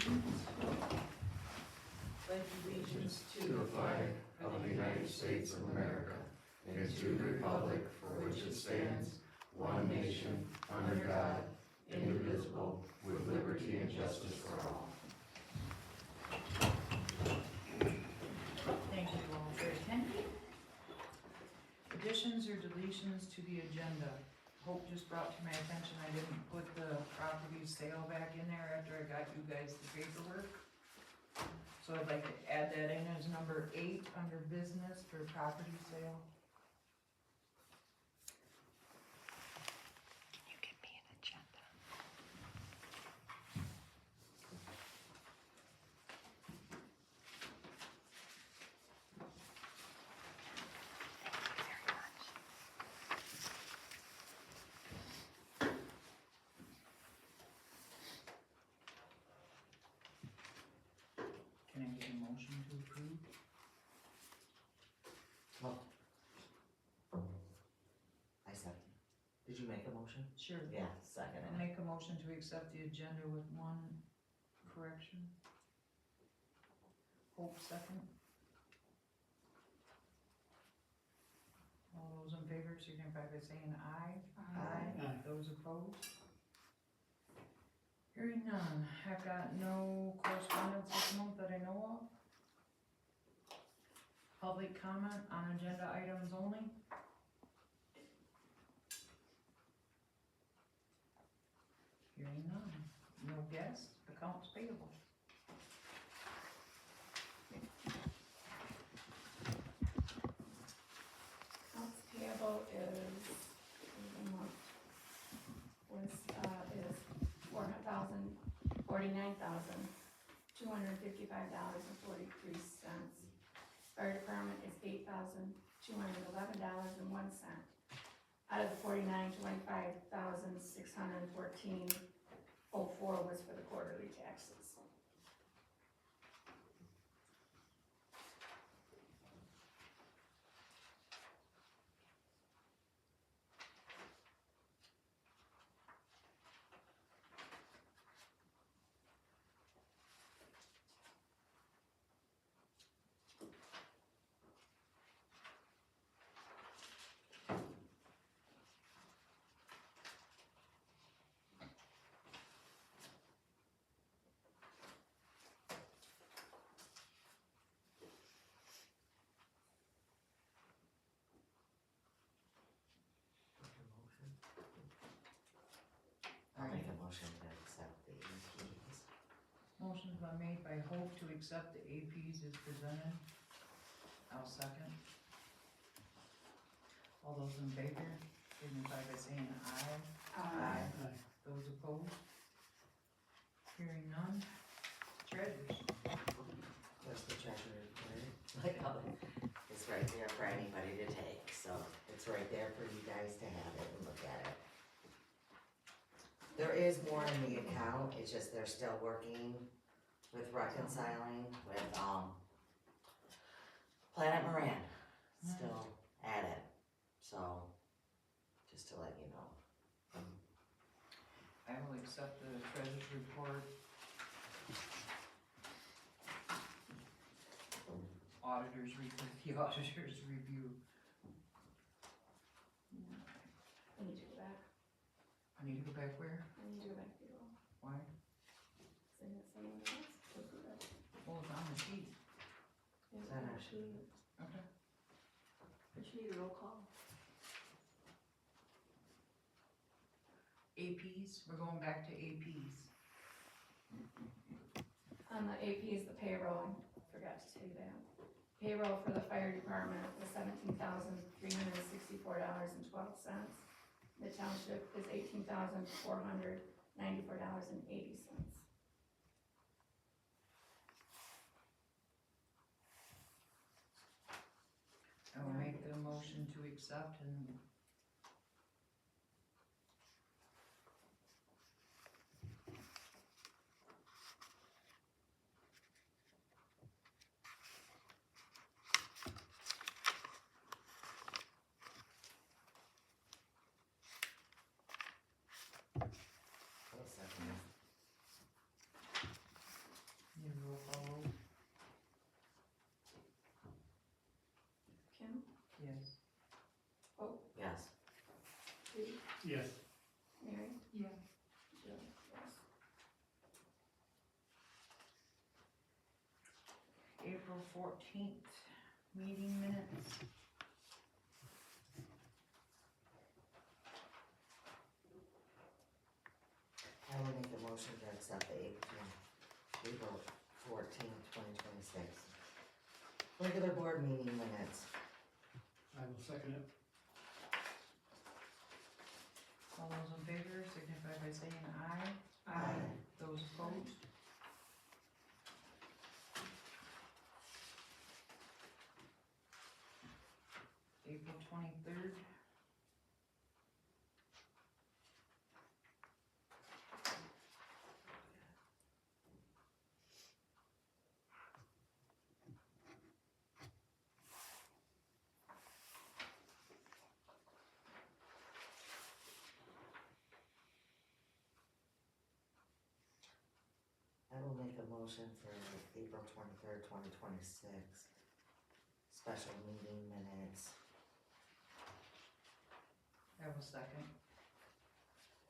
Pledge allegiance To the flag of the United States of America and to the republic for which it stands, one nation, under God, indivisible, with liberty and justice for all. Thank you all for attending. Additions or deletions to the agenda. Hope just brought to my attention I didn't put the property sale back in there after I got you guys the paperwork. So I'd like to add that in as number 8 under business for property sale. Can you give me an agenda? Thank you very much. Can I get a motion to approve? I second. Did you make a motion? Sure. Yeah, second. I'll make a motion to accept the agenda with one correction. Hope second. All those in favor signify by saying aye. Aye. Those opposed? Hearing none. I've got no correspondence this month that I know of. Public comment on agenda items only. Hearing none. No guests. Accounts payable. Accounts payable is, the month was, is $49,049,255.43. Fire department is $8,211.01. Out of the 25,614.04 was for the quarterly taxes. I'll make a motion to accept the APs. Motion's been made by Hope to accept the APs as presented. I'll second. All those in favor signify by saying aye. Those opposed? Hearing none. Treasures. Where's the treasurer report? Like, it's right there for anybody to take, so it's right there for you guys to have it and look at it. There is more in the account, it's just they're still working with reconciling with, Planet Moran, still at it, so, just to let you know. I will accept the treasurer's report. Auditors report, the auditor's review. I need to go back. I need to go back where? I need to go back to payroll. Why? Is it the same one as? Let's do that. Oh, it's on the sheet. Is that it actually- Okay. But you need a roll call. APs, we're going back to APs. On the AP is the payroll, I forgot to tell you that. Payroll for the fire department was $17,364.12. The township is $18,494.80. I will make the motion to accept and Yes. Mary? Yeah. Jill, yes. April 14th, meeting minutes. I will make a motion to accept the April 14th, 2026 regular board meeting minutes. I will second it. All those in favor signify by saying aye. Aye. Those opposed? April 23rd. I will make a motion for April 23rd, 2026 special meeting minutes. I will second.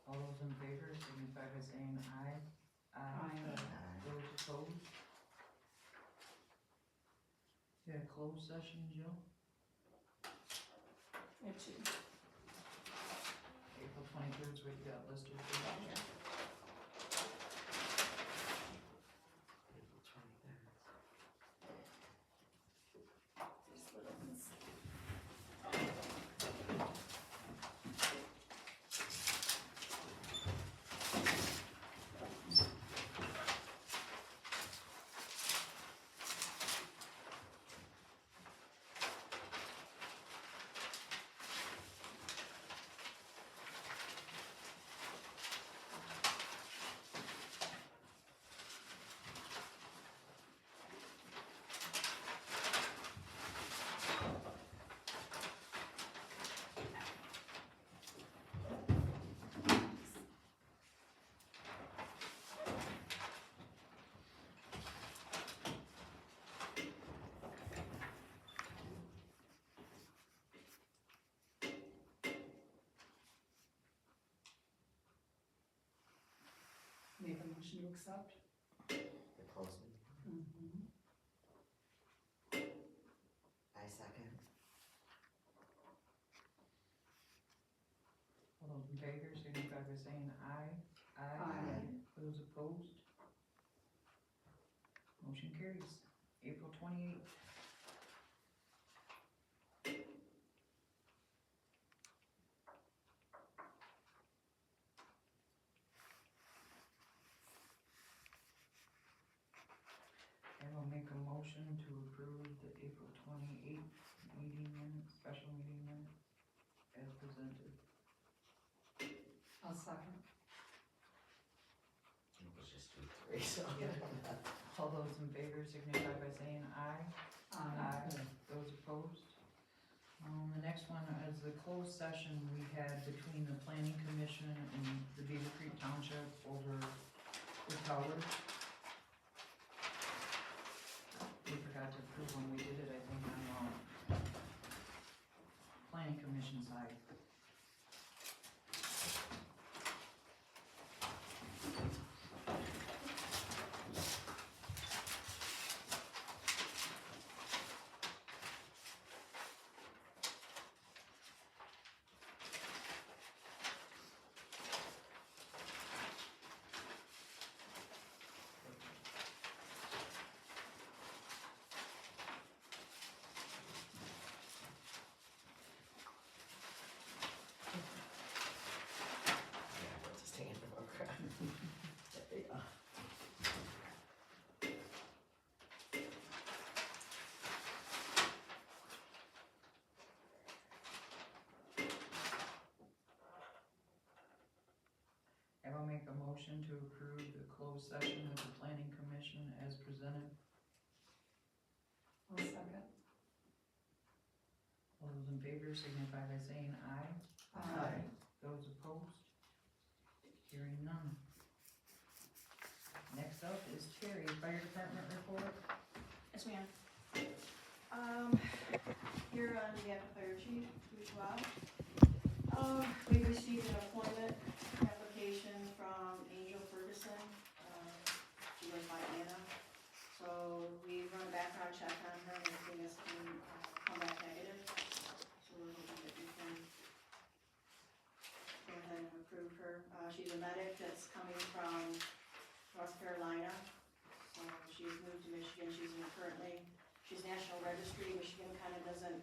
All those in favor signify by saying aye. Those opposed? You had a closed session, Jill? It's you. April 23rd is what you got listed for that. April 23rd. Just little ones. Make a motion to accept? The closed meeting. Mm-hmm. I second. All those in favor signify by saying aye. Aye. Those opposed? Motion carries. April 28th. I will make a motion to approve the April 28th meeting minutes, special meeting minutes as presented. I'll second. It was just you three, so. All those in favor signify by saying aye. Those opposed? The next one is the closed session we had between the planning commission and the Beaver Creek Township over the tower. We forgot to approve when we did it, I think, on the planning commission side. Yeah, we'll just hang it over. There you go. I will make a motion to approve the closed session with the planning commission as presented. I'll second. All those in favor signify by saying aye. Those opposed? Hearing none. Next up is Terry, fire department report. Yes, ma'am. Here on behalf of Fire Chief, Bruce Schwab. We received a approved her. She's a medic that's coming from North Carolina. So she's moved to Michigan, she's National Registry. Michigan kind of doesn't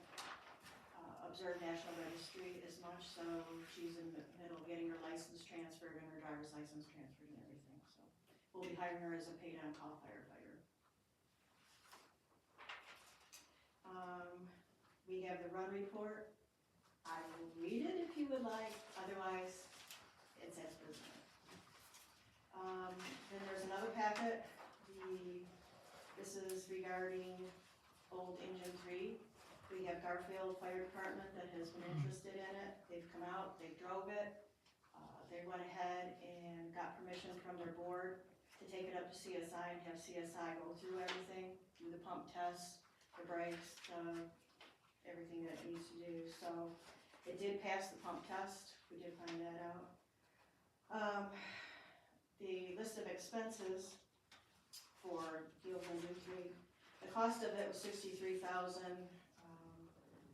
observe National Registry as much, so she's in the middle of getting her license transferred and her driver's license transferred and everything, so. We'll be hiring her as a paid on-call firefighter. We have the run report. I will read it if you would like, otherwise it's as presented. Then there's another packet, this is regarding old engine 3. We have Garfield Fire Department that has been interested in it, they've come out, they drove it. They went ahead and got permission from their board to take it up to CSI and have CSI go through everything, do the pump tests, the brakes, everything that it needs to do, so it did pass the pump test, we did find that out. The list of expenses for Field Engine 3, the cost of it was $63,000,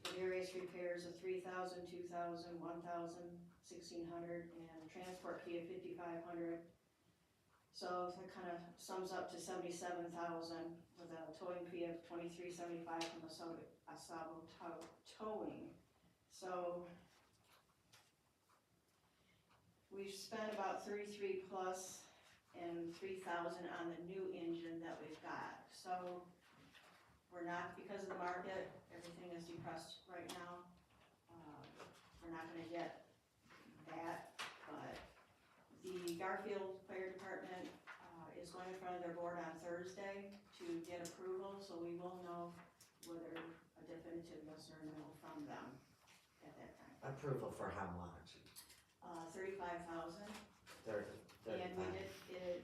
the various repairs of $3,000, $2,000, $1,000, $1,600, and transport fee of $5,500. So that kind of sums up to $77,000 with a towing fee of $23.75 from Asabo Towing. So we've spent about 33 plus and 3,000 on the new engine that we've got. So we're not, because of the market, everything is depressed right now. We're not gonna get that, but the Garfield Fire Department is going in front of their board on Thursday to get approval, so we will know whether a definitive yes or no from them at that time. Approval for how much? 35,000, Thirty. and we did it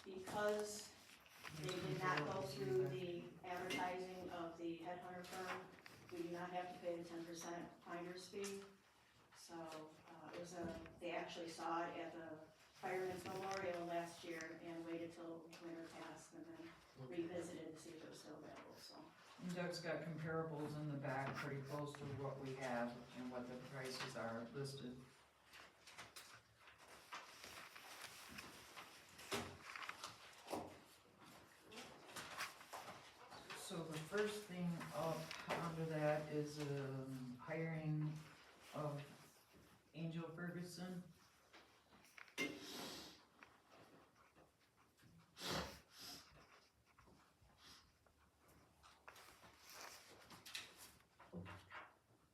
because they did not go through the advertising of the headhunter firm. We do not have to pay the 10% finder's fee. So, it was they actually saw it at the Fireman's Memorial last year and waited till winter passed and then revisited to see if it was still available, so. Doug's got comparables in the back, pretty close to what we have and what the prices are listed. So the first thing up under that is, hiring of Angel Ferguson.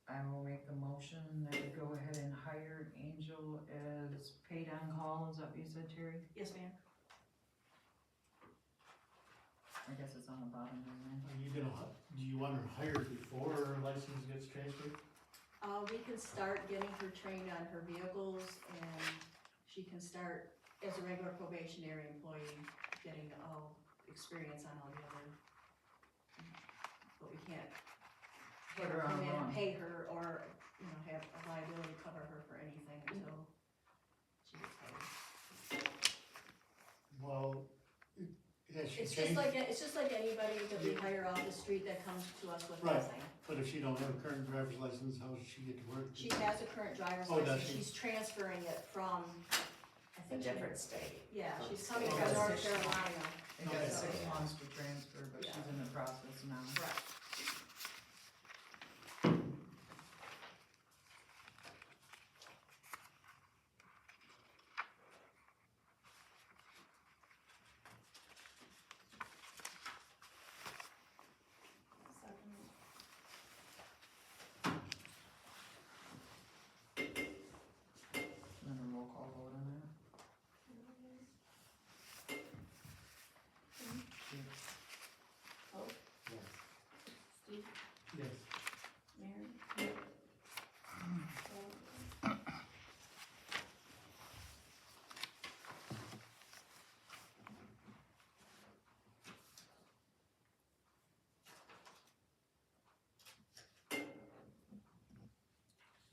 I will make the motion that we go ahead and hire Angel as paid on call, is that what you said, Terry? Yes, ma'am. I guess it's on the bottom there. Are you gonna, do you want her hired before her license gets transferred? We can start getting her trained on her vehicles and she can start as a regular probationary employee, getting all experience on all the other. But we can't Put have her her come on in and run. pay her or, have a liability cover her for anything until she gets hired. Well, has she It's just changed? like, anybody that we hire off the street that comes to us with Right. nothing. But if she don't have a current driver's license, how does she get to work? She has a current driver's Oh, does license, she? she's transferring it from, I A think. she- different state. Yeah, From she's coming state. from Yeah, North 6 Carolina. It got Okay. 6 months to transfer, but she's in the process now. Correct. And then a roll call vote on that. Yes. Steve, Yes. Mary?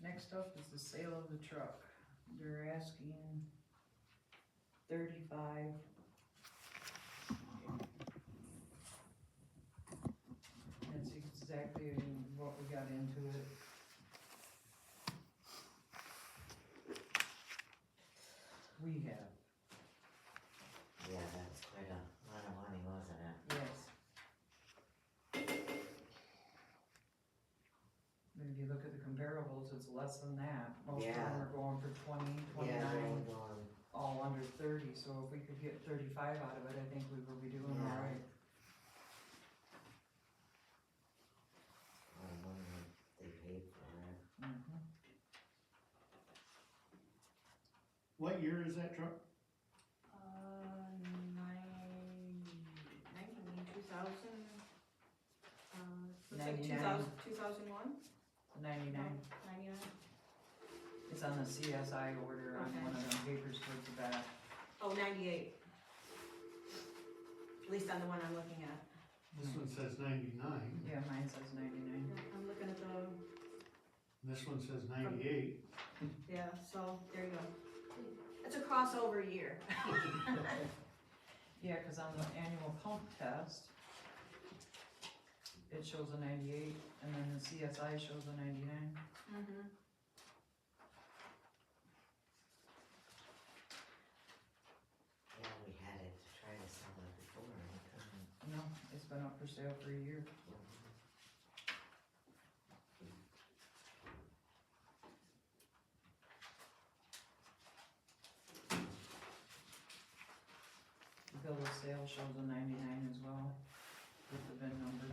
Next up is the sale of the truck. They're asking 35. That's exactly what we got into it. it's less than that. Most of Yeah. them are going for 20, Yeah, 29, they're going, all under 30, so if we could get 35 out of it, I think we would be doing Yeah. alright. I wonder if they paid for it. Mhm. What year is that truck? 2000, looks like 99. 2001? 99. 99? It's on the CSI order on Okay. one of them papers towards the back. Oh, 98. At least on the one I'm looking at. This one says 99, Yeah, mine says 99. I'm looking at the, this one says 98. yeah, so there you go. It's a crossover year. Yeah, cause on the annual pump test, it shows a 98, and then the CSI shows a 99. Mm-hmm. Yeah, we had it to try to sell it before, and we couldn't. No, it's been up for sale for a year. The bill of sale shows a 99 as well, with the VIN number.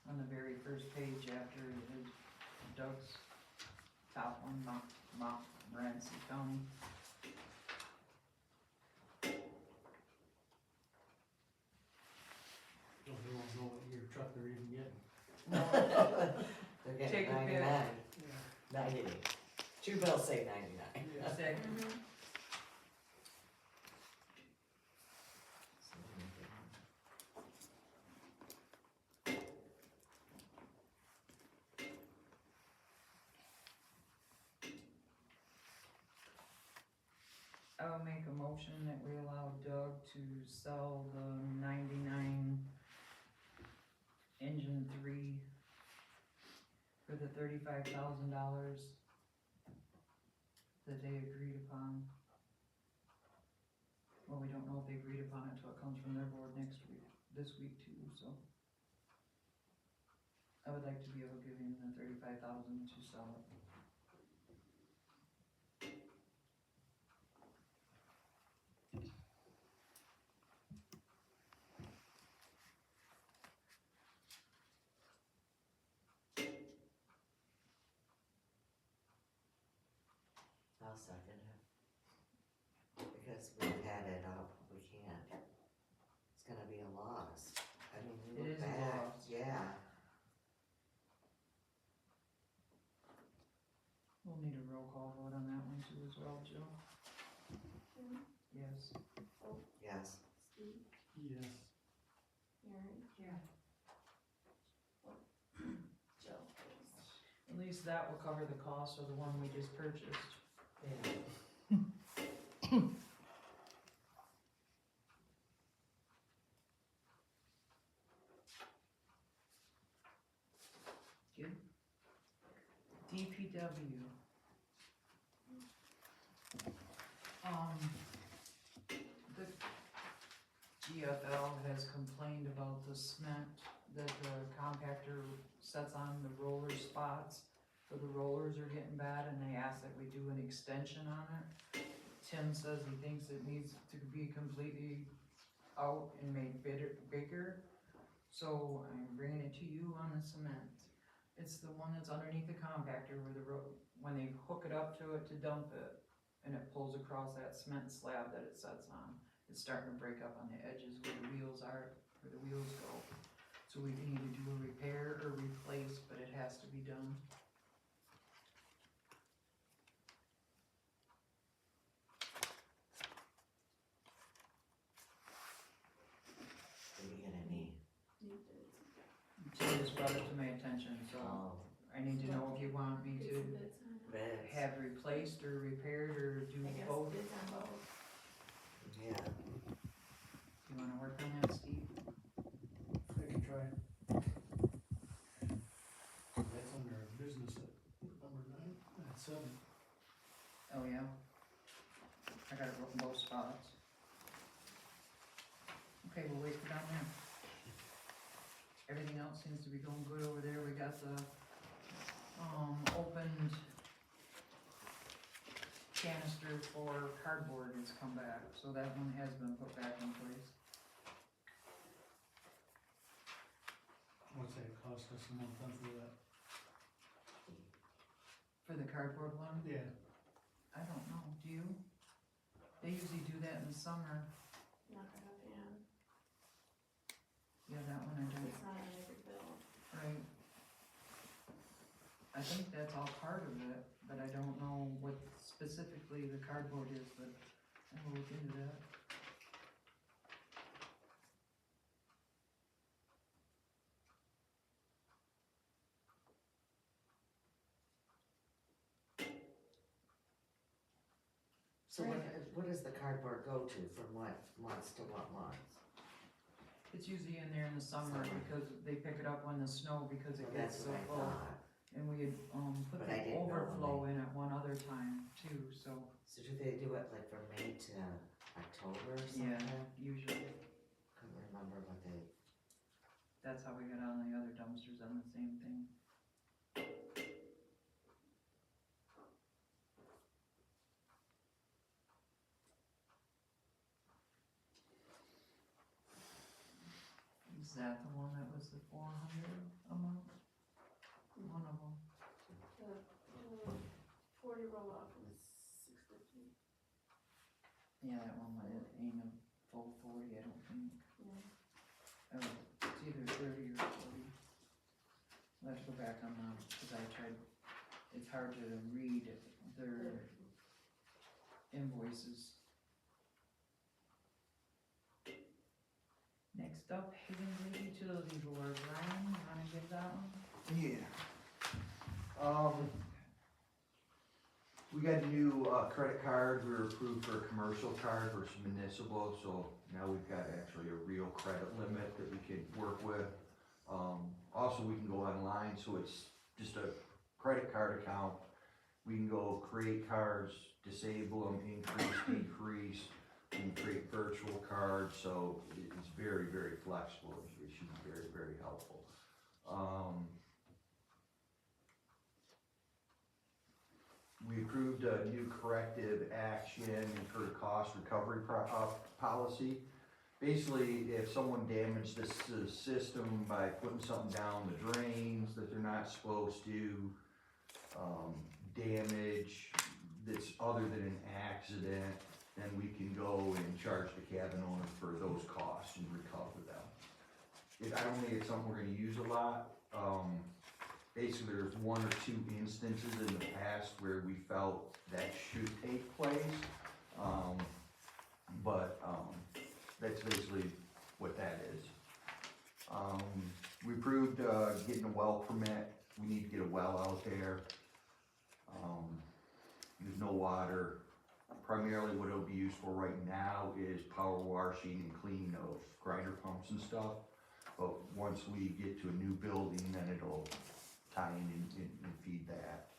On the very first page after is Doug's top one, Montmorency County. So they won't know what year truck they're even getting. They're Take getting a pick. 99. 98. Two bills say 99. Sick. Mm-hmm. I will make a motion that we allow Doug to sell the 99 engine 3 for the $35,000 that they agreed upon. Well, we don't know if they agreed upon it till it comes from their board this week too, so. I would like to be able to give him the $35,000 to sell it. I'll second it. Because we've had it up, we can't. It's gonna be a loss. I mean, you It look is a back, loss. yeah. We'll need a roll call vote on that one too as well, Jill. Yes. Yes. Steve, Yes. Aaron, Yeah. Jill. At least that will cover the cost of the one we just purchased. Yeah. DPW. The GFL has complained about the cement that the compactor sets on the roller spots. So the rollers are getting bad and they ask that we do an extension on it. Tim says he thinks it needs to be completely out and made bigger. So I'm bringing it to you on the cement. It's the one that's underneath the compactor where when they hook it up to it to dump it, and it pulls across that cement slab that it sets on. It's starting to break up on the edges where the wheels are, where the wheels go. So we can either do a repair or replace, but it has to be done. What are you gonna need? Need bids. Jim just brought it to my attention, so Oh, I need to know if you want me Get to some bids on it. bids. have replaced or repaired or do I guess both. bids on both. Yeah. You wanna work on that, Steve? I can try. That's under business at number 9, at 7. Oh, yeah. I got it in both spots. Okay, we'll wait for down there. Everything else seems to be going good over there. We got the opened canister for cardboard has come back, so that one has been put back in place. What's that cost us a month for that? For the cardboard one, Yeah. I don't know, do you? They usually do that in the summer, Not gonna have hand, yeah, that one I don't, it's not on every bill. right? I think that's all part of it, but I don't know what specifically the cardboard is, but I will look into that. So what does the cardboard go to, from what months to what months? It's usually in there in the summer Summer. because they pick it up when the snow because it Well, gets that's so what I full. thought. And we had, put But I the didn't know when overflow in at one other time too, so, So do they do it like from May to October or yeah, something? usually, Couldn't remember what they, that's how we got on the other dumpsters on the same thing. Is that the one that was the 400 a month? One of them. The 40 roll off was $6.50. Yeah, that one ain't a full 40, I don't think. Yeah. Oh, it's either 30 or 40. I'll have to go back on that, cause I tried, it's hard to read their invoices. Next up, Haven Lake Utility Board, Ryan, you wanna give that one? Yeah. We got a new, credit card, we were approved for a commercial card versus municipal, so now we've got actually a real credit limit that we can work with. Also, we can go online, so it's just a credit card account. We can go create cards, disable them, increase, decrease, we can create virtual cards, so it's very, very flexible, it should be very, very helpful. We approved a new corrective action for cost recovery policy. Basically, if someone damaged the system by putting something down the drains that they're not supposed to, damage that's other than an accident, then we can go and charge the cabin owner for those costs and recover them. I don't think it's something we're gonna use a lot. Basically, there's one or two instances in the past where we felt that should take place. That's basically what that is. We approved, getting a well permit, we need to get a well out there. There's no water. Primarily what it'll be used for right now is power washing and cleaning of grinder pumps and stuff. But once we get to a new building, then it'll tie in and feed that.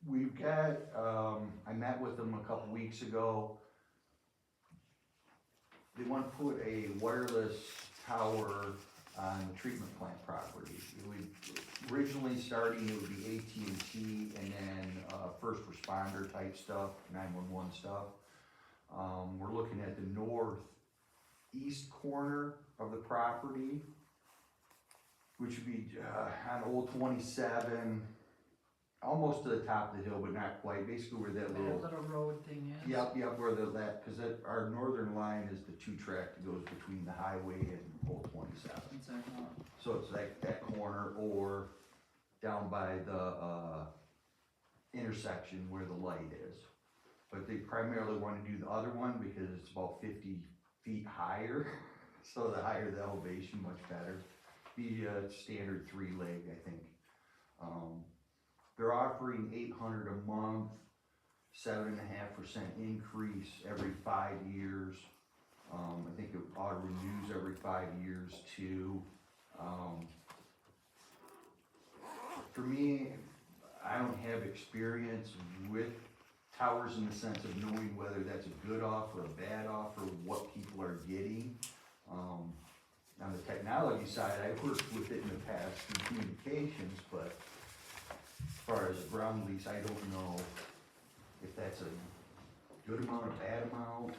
We've got, I met with them a couple weeks ago. They wanna put a wireless tower on the treatment plant property. Originally starting, it would be AT&T and then, first responder type stuff, 911 stuff. We're looking at the northeast corner of the property, which would be, on Old 27, almost to the top of the hill, but not quite, basically where that That little, little road thing is? yep, where cause our northern line is the 2-track that goes between the highway and Old 27. It's that one. So it's like that corner or down by the, intersection where the light is. But they primarily wanna do the other one because it's about 50 feet higher, so the higher the elevation, much better. Be a standard 3-leg, I think. They're offering $800 a month, 7.5% increase every 5 years. I think it auto renews every 5 years too. For me, I don't have experience with towers in the sense of knowing whether that's a good offer, a bad offer, what people are getting. On the technology side, I worked with it in the past in communications, but as far as a ground lease, I don't know if that's a good amount or bad amount.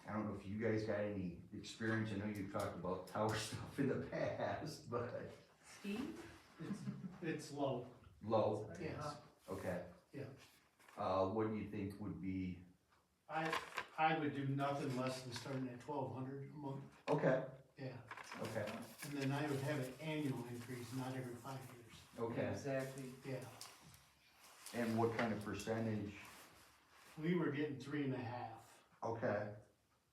I don't know if you guys got any experience. I know you talked about tower stuff in the past, but Steve? It's low, low, yes. okay. Yeah. What do you think would be, I would do nothing less than starting at 1,200 a month, okay, yeah. okay, And then I would have an annual increase, not every 5 years, okay. Exactly. yeah. And what kind of percentage? We were getting 3.5, Okay,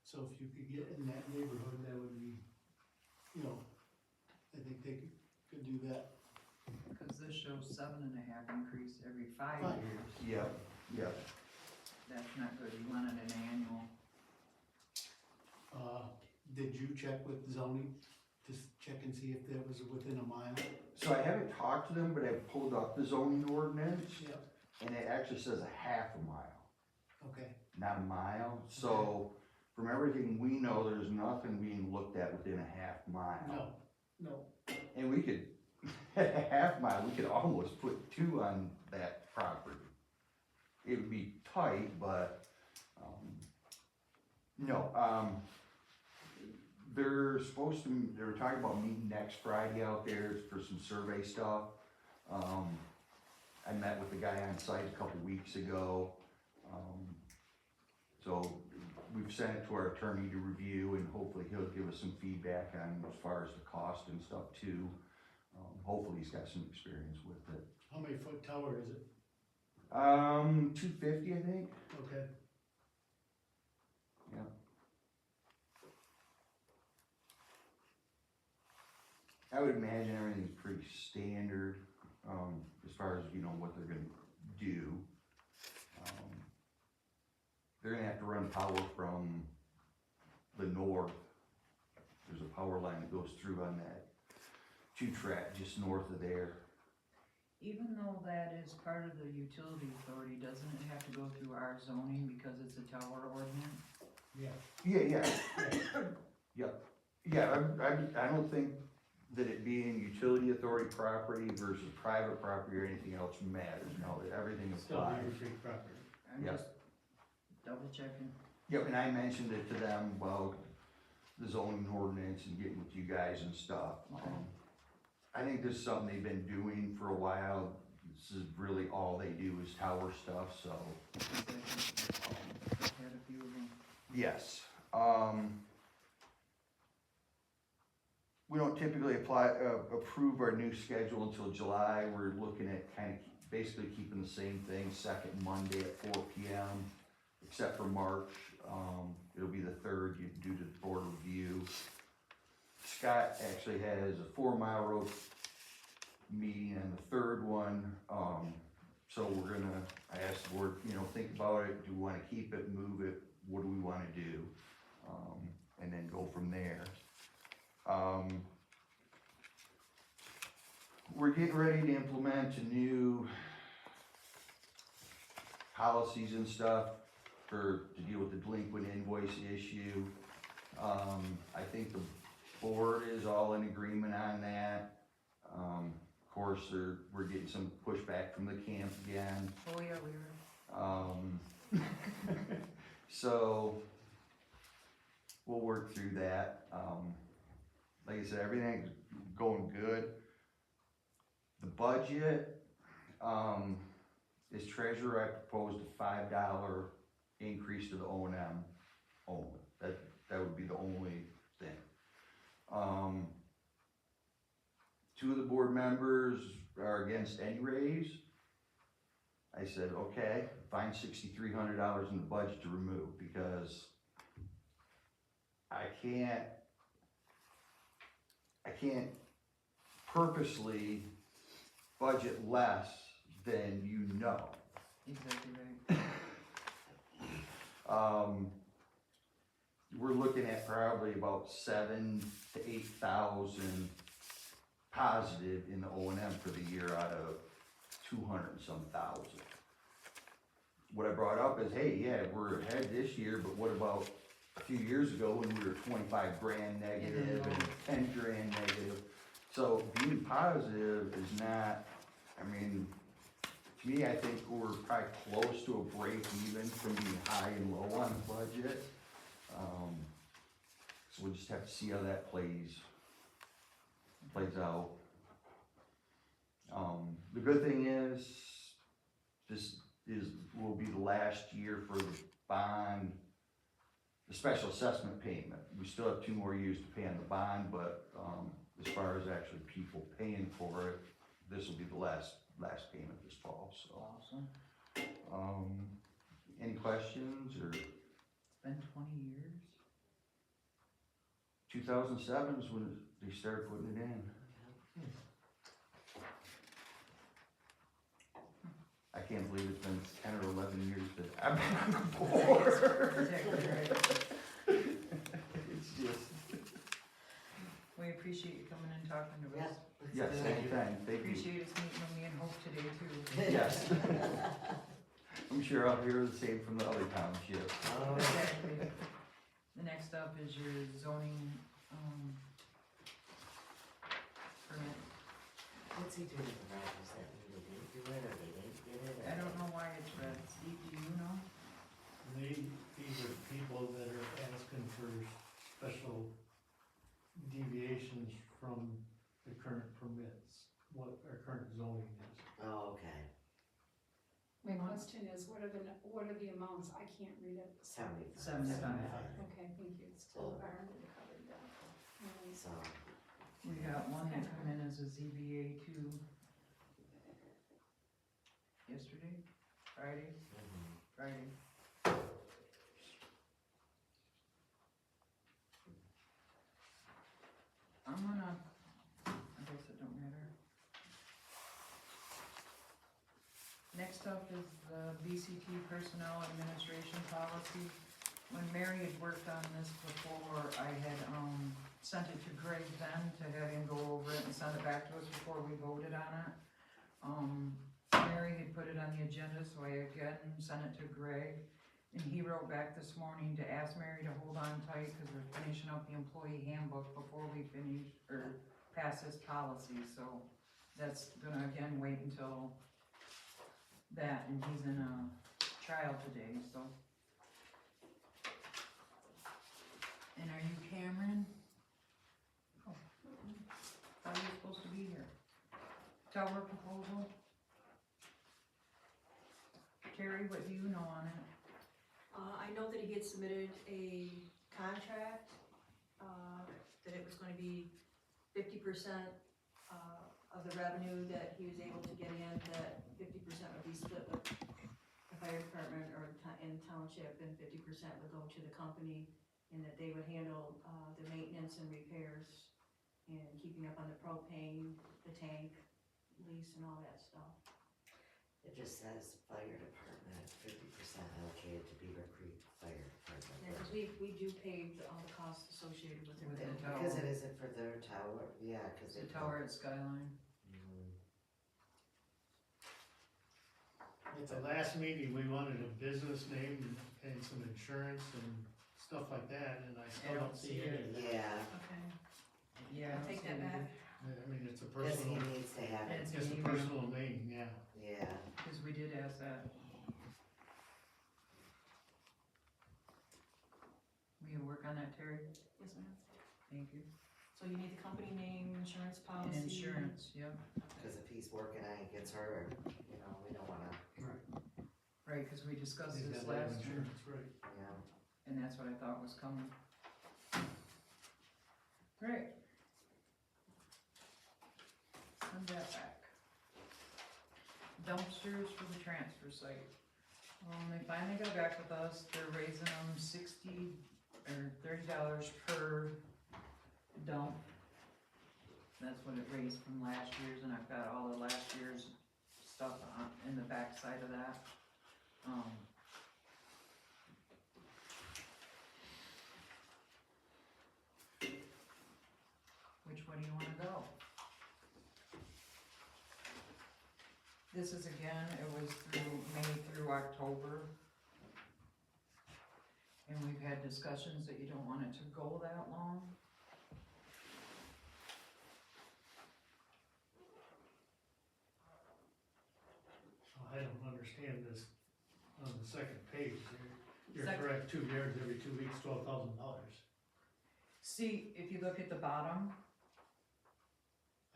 so if you could get in that neighborhood, that would be, you know, I think they could do that. Cause this shows 7.5 increase every 5 Five. years. yep, yep. That's not good, you wanted an annual. Did you check with zoning, just check and see if that was within a mile? So I haven't talked to them, but I pulled up the zoning ordinance, Yep. and it actually says a half a mile, Okay, not a mile. So from everything we know, there's nothing being looked at within a half mile. no, And we could, at a half mile, we could almost put 2 on that property. It would be tight, but, no, they're supposed to, they were talking about meeting next Friday out there for some survey stuff. I met with the guy on site a couple weeks ago. So we've sent it to our attorney to review, and hopefully he'll give us some feedback on as far as the cost and stuff too. Hopefully he's got some experience with it. how many foot tower is it? 250, I think. Okay. Yeah. I would imagine everything's pretty standard, as far as, you know, what they're gonna do. They're gonna have to run power from the north. There's a power line that goes through on that 2-track just north of there. Even though that is part of the utility authority, doesn't it have to go through our zoning because it's a tower ordinance? Yeah. Yep. Yeah, I don't think that it being utility authority property versus private property or anything else matters. No, everything Still applies. Beaver Creek property. I'm Yeah. just double checking. Yep, and I mentioned it to them about the zoning ordinance and getting with you guys and stuff. I think this is something they've been doing for a while. This is really all they do is tower stuff, so. I've had a few of them. Yes, we don't typically approve our new schedule until July. We're looking at kind of basically keeping the same thing, second Monday at 4 PM, except for March. It'll be the 3rd due to the board review. Scott actually has a 4 Mile Road meeting and the 3rd one, so we're gonna, I asked the board, you know, think about it, do we wanna keep it, move it, what do we wanna do? And then go from there. We're getting ready to implement a new policies and stuff to deal with the delinquent invoice issue. I think the board is all in agreement on that. Of course, we're getting some pushback from the camp again. Oh, yeah, we were. So, we'll work through that. Like I said, everything's going good. The budget, as treasurer, I proposed a $5 increase to the O&M only. That would be the only thing. 2 of the board members are against any raise. I said, okay, find $6,300 in the budget to remove, because I can't purposely budget less than you know. Exactly right. We're looking at probably about 7,000 to 8,000 positive in the O&M for the year out of 200 and some thousand. What I brought up is, hey, yeah, we're ahead this year, but what about a few years ago when we were 25 grand negative and 10 grand negative. So being positive is not, I mean, to me, I think we're probably close to a break even from being high and low on the budget. So we'll just have to see how that plays out. The good thing is, will be the last year for the bond, the special assessment payment. We still have 2 more years to pay on the bond, but, as far as actually people paying for it, this will be the last payment this fall, so. Awesome. Any questions, or? It's been 20 years. 2007 is when they started putting it in. I can't believe it's been 10 or 11 years that I've been on the board. Exactly right. It's just, We appreciate you coming and talking to Yeah. us. yes, anytime, thank you. Appreciate us meeting with me and Hope today too. Yes. I'm sure I'll hear the same from the other townships. Oh, Exactly. The next up is your zoning, permit. what's he doing with the rifles that we didn't do it, or they didn't get it? or- I don't know why it's red. Steve, do you know? These are people that are asking for special deviations from the current permits, what our current zoning is. Oh, okay, My question is, what are the amounts? I can't read it. 75. Okay, thank you. Still already covered that. So, We got one that come in as a ZBA two yesterday, Friday. I'm gonna, I guess it don't matter. Next up is the BCT Personnel Administration Policy. When Mary had worked on this before, I had, sent it to Greg then to have him go over it and send it back to us before we voted on it. Mary had put it on the agenda, so I again sent it to Greg. And he wrote back this morning to ask Mary to hold on tight, cause we're finishing up the employee handbook before we finish, or pass this policy, so that's gonna again wait until that, and he's in a trial today, so. And are you Cameron? Oh, thought you were supposed to be here. Tower proposal? Terry, what do you know on it? I know that he had submitted a contract, that it was gonna be 50% of the revenue that he was able to get in, that 50% would be split with the fire department or in township, and 50% would go to the company, and that they would handle, the maintenance and repairs and keeping up on the propane, the tank, lease and all that stuff. it just says fire department, 50% allocated to Beaver Creek Fire Department. Yeah, cause we do pay all the costs associated with With it. the Because tower. it isn't for their tower, yeah, cause The it. tower at Skyline. At the last meeting, we wanted a business name and some insurance and stuff like that, and I still don't see any of that. Yeah, Okay. Yeah. I'll take that back. I mean, it's a cause he personal, needs to have it, It's it's a email. personal name, yeah. yeah. Cause we did ask that. Will you work on that, Terry? Yes, ma'am. Thank you. So you need the company name, insurance policy. And insurance, yep. Cause if he's working on it, gets hurt, you know, we don't wanna, Right, cause we discussed He's this got life last year, insurance, right. you know. and that's what I thought was coming. Great. Send that back. Dumpsters for the transfer site. They finally got back with us, they're raising them $60 or $30 per dump. That's what it raised from last year's, and I've got all of last year's stuff on, in the back side of that. Which way do you wanna go? This is again, it was through May through October. And we've had discussions that you don't want it to go that long. I don't understand this on the second page. You're Sec- correct, 2 yards every 2 weeks, $12,000. See, if you look at the bottom,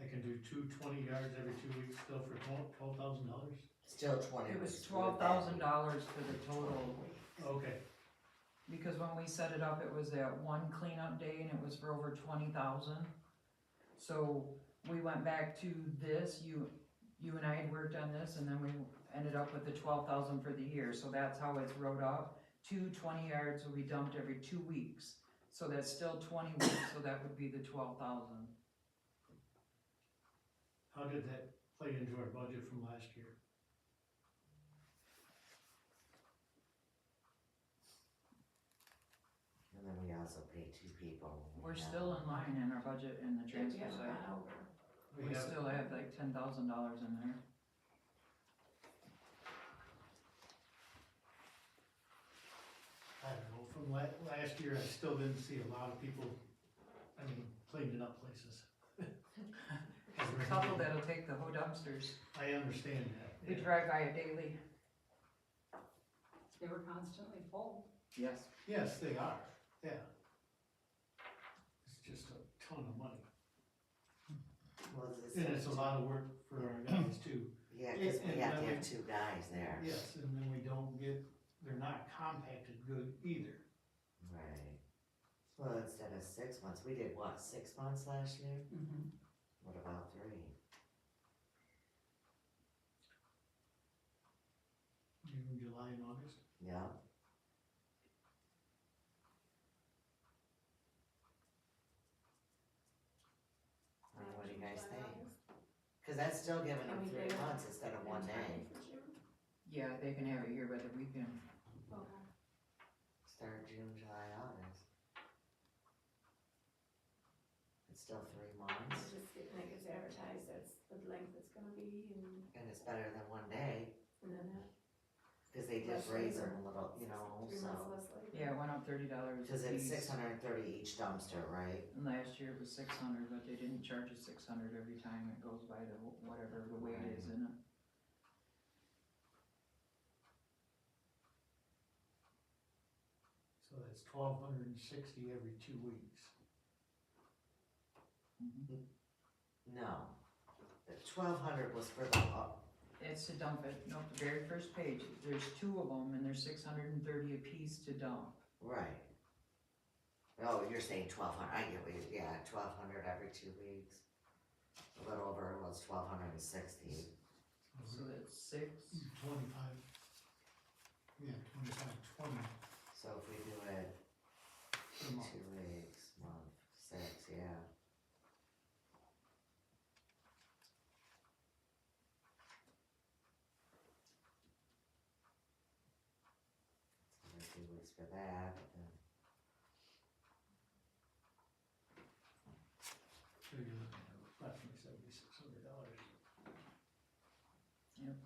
I can do 20 yards every 2 weeks still for $12,000? Still 20. it was would that be? $12,000 for the total. Okay, Because when we set it up, it was that one cleanup day and it was for over 20,000. So we went back to this, you and I had worked on this, and then we ended up with the 12,000 for the year, so that's how it's wrote up. 20 yards will be dumped every 2 weeks, so that's still 20 weeks, so that would be the 12,000. how did that play into our budget from last year? And then we also pay 2 people. We're still in line in our budget in the We transfer haven't side. gone over. We have- still have like $10,000 in there. I don't know, from last year, I still didn't see a lot of people, cleaning up places. There's a couple that'll take the whole dumpsters. I understand that. We yeah. drive by it daily. They were constantly full. Yes. Yes, they are, yeah. It's just a ton of money, Well, it's and it's a lot of work for our guys too. Yeah, cause we and have to then have 2 guys there. Yes, and then we don't get, they're not compacted good either. Right. Well, instead of 6 months, we did what, 6 months last year? Mm-hmm. What about 3? June, July, and August. Yeah. I mean, what do you guys think? Cause that's still giving them Can we 3 do it months instead of 1 day. Yeah, they can have it here by the weekend. Okay. Start June, July, August. It's still 3 months, Just get, like it's advertised, that's the length it's gonna be, and it's better than 1 day, and then that, cause they did Less raise labor. them a little, you know, 3 months so. less labor. Yeah, it went up $30 a Cause it's piece. 630 each dumpster, right? And last year it was 600, but they didn't charge us 600 every time it goes by the, whatever the weight is in it. So that's 1,260 every 2 weeks. Mhm. No. The 1,200 was for the, It's to dump it, nope, the very first page, there's 2 of them and there's 630 a piece to dump. right. Oh, you're saying 1,200, I get what you, yeah, 1,200 every 2 weeks. A little over, it was 1,260. So that's 6, 25, yeah, 25, 20 So if we do it a month. 2 weeks, month, 6, yeah. So 2 weeks for that, and So you're looking at approximately $7,600. Yep.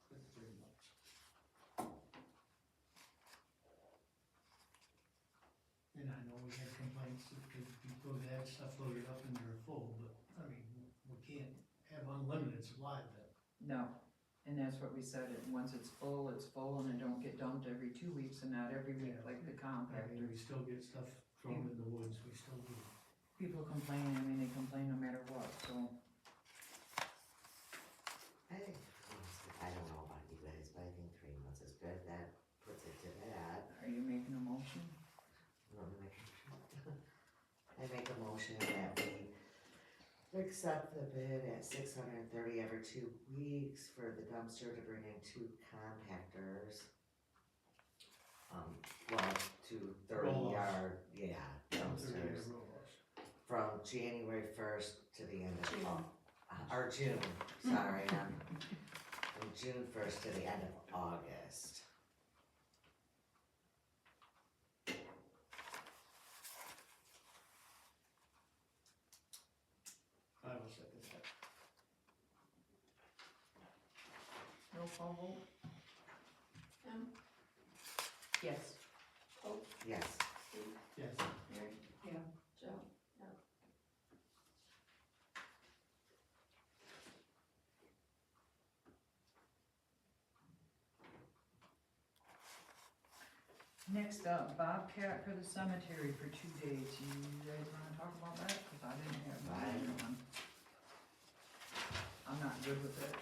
For 3 months. And I know we had complaints that people had stuff loaded up and they're full, but, we can't have unlimited supply of that. no, and that's what we said, once it's full, and it don't get dumped every 2 weeks and not every week like the compactor. We still get stuff thrown in the woods, we still do. People complain, they complain no matter what, so. I think 3 months, I don't know about you guys, but I think 3 months is good, that puts it to that. Are you making a motion? I make a motion that we accept the bid at 630 every 2 weeks for the dumpster to bring in 2 compactors. Well, 2 Roll-offs. 30-yard, yeah, dumpsters, from January 1st to the end of, or June, sorry, from June 1st to the end of August. I will second that. Roll call vote? Em, Yes. Yes. Steve, Yes. Mary? Yeah. Joe? Next up, Bobcat for the cemetery for 2 days. You guys wanna talk about that? Cause I didn't have mine on. I'm not good with it.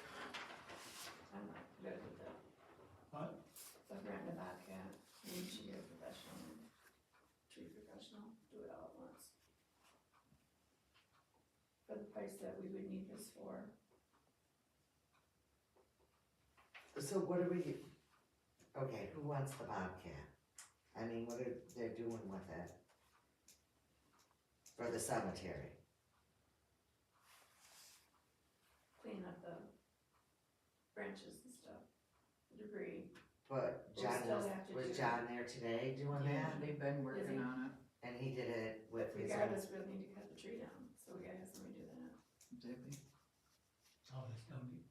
I'm not good with that. What? So if we're in the Bobcat, we should get a professional, tree professional, do it all at once. For the price that we would need this for. So what are we, okay, who wants the Bobcat? I mean, what are they doing with it? For the cemetery? Clean up the branches and stuff, debris. But We John still have to was do- John there today doing Yeah, that? they've been Is working he? on it. And he did it with his own, Regardless, we'll need to cut the tree down, so we gotta have somebody do that. Exactly. Oh, that's gonna be,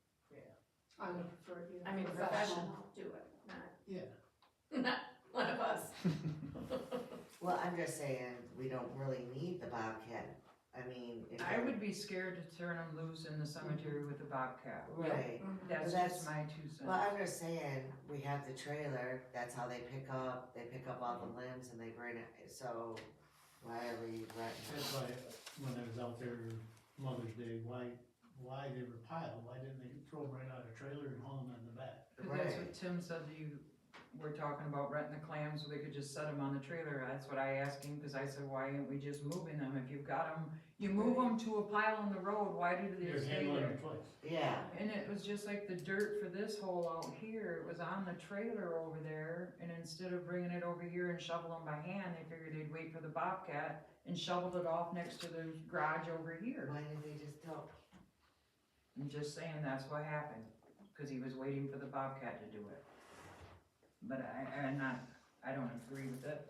I would prefer you. I mean, professional, do it, not, yeah. not one of us. well, I'm just saying, we don't really need the Bobcat. I mean, if. I would be scared to turn them loose in the cemetery with a Bobcat. Right. Mhm. That's That's- just my 2 cents. Well, I'm just saying, we have the trailer, that's how they pick up all the limbs and they bring it, so why are we renting? That's why, when I was out there Mother's Day, why they were piled, why didn't they throw them right out of the trailer and haul them on the back? Cause that's what Tim said, you were talking about renting the clams so they could just set them on the trailer. That's what I asked him, cause I said, why aren't we just moving them? If you've got them, you move them to a pile on the road, why do they You're stay handling there? them twice. Yeah, And it was just like the dirt for this hole out here, it was on the trailer over there, and instead of bringing it over here and shoveling by hand, they figured they'd wait for the Bobcat and shoveled it off next to the garage over here. why did they just dump? I'm just saying that's what happened, cause he was waiting for the Bobcat to do it. But I don't agree with it.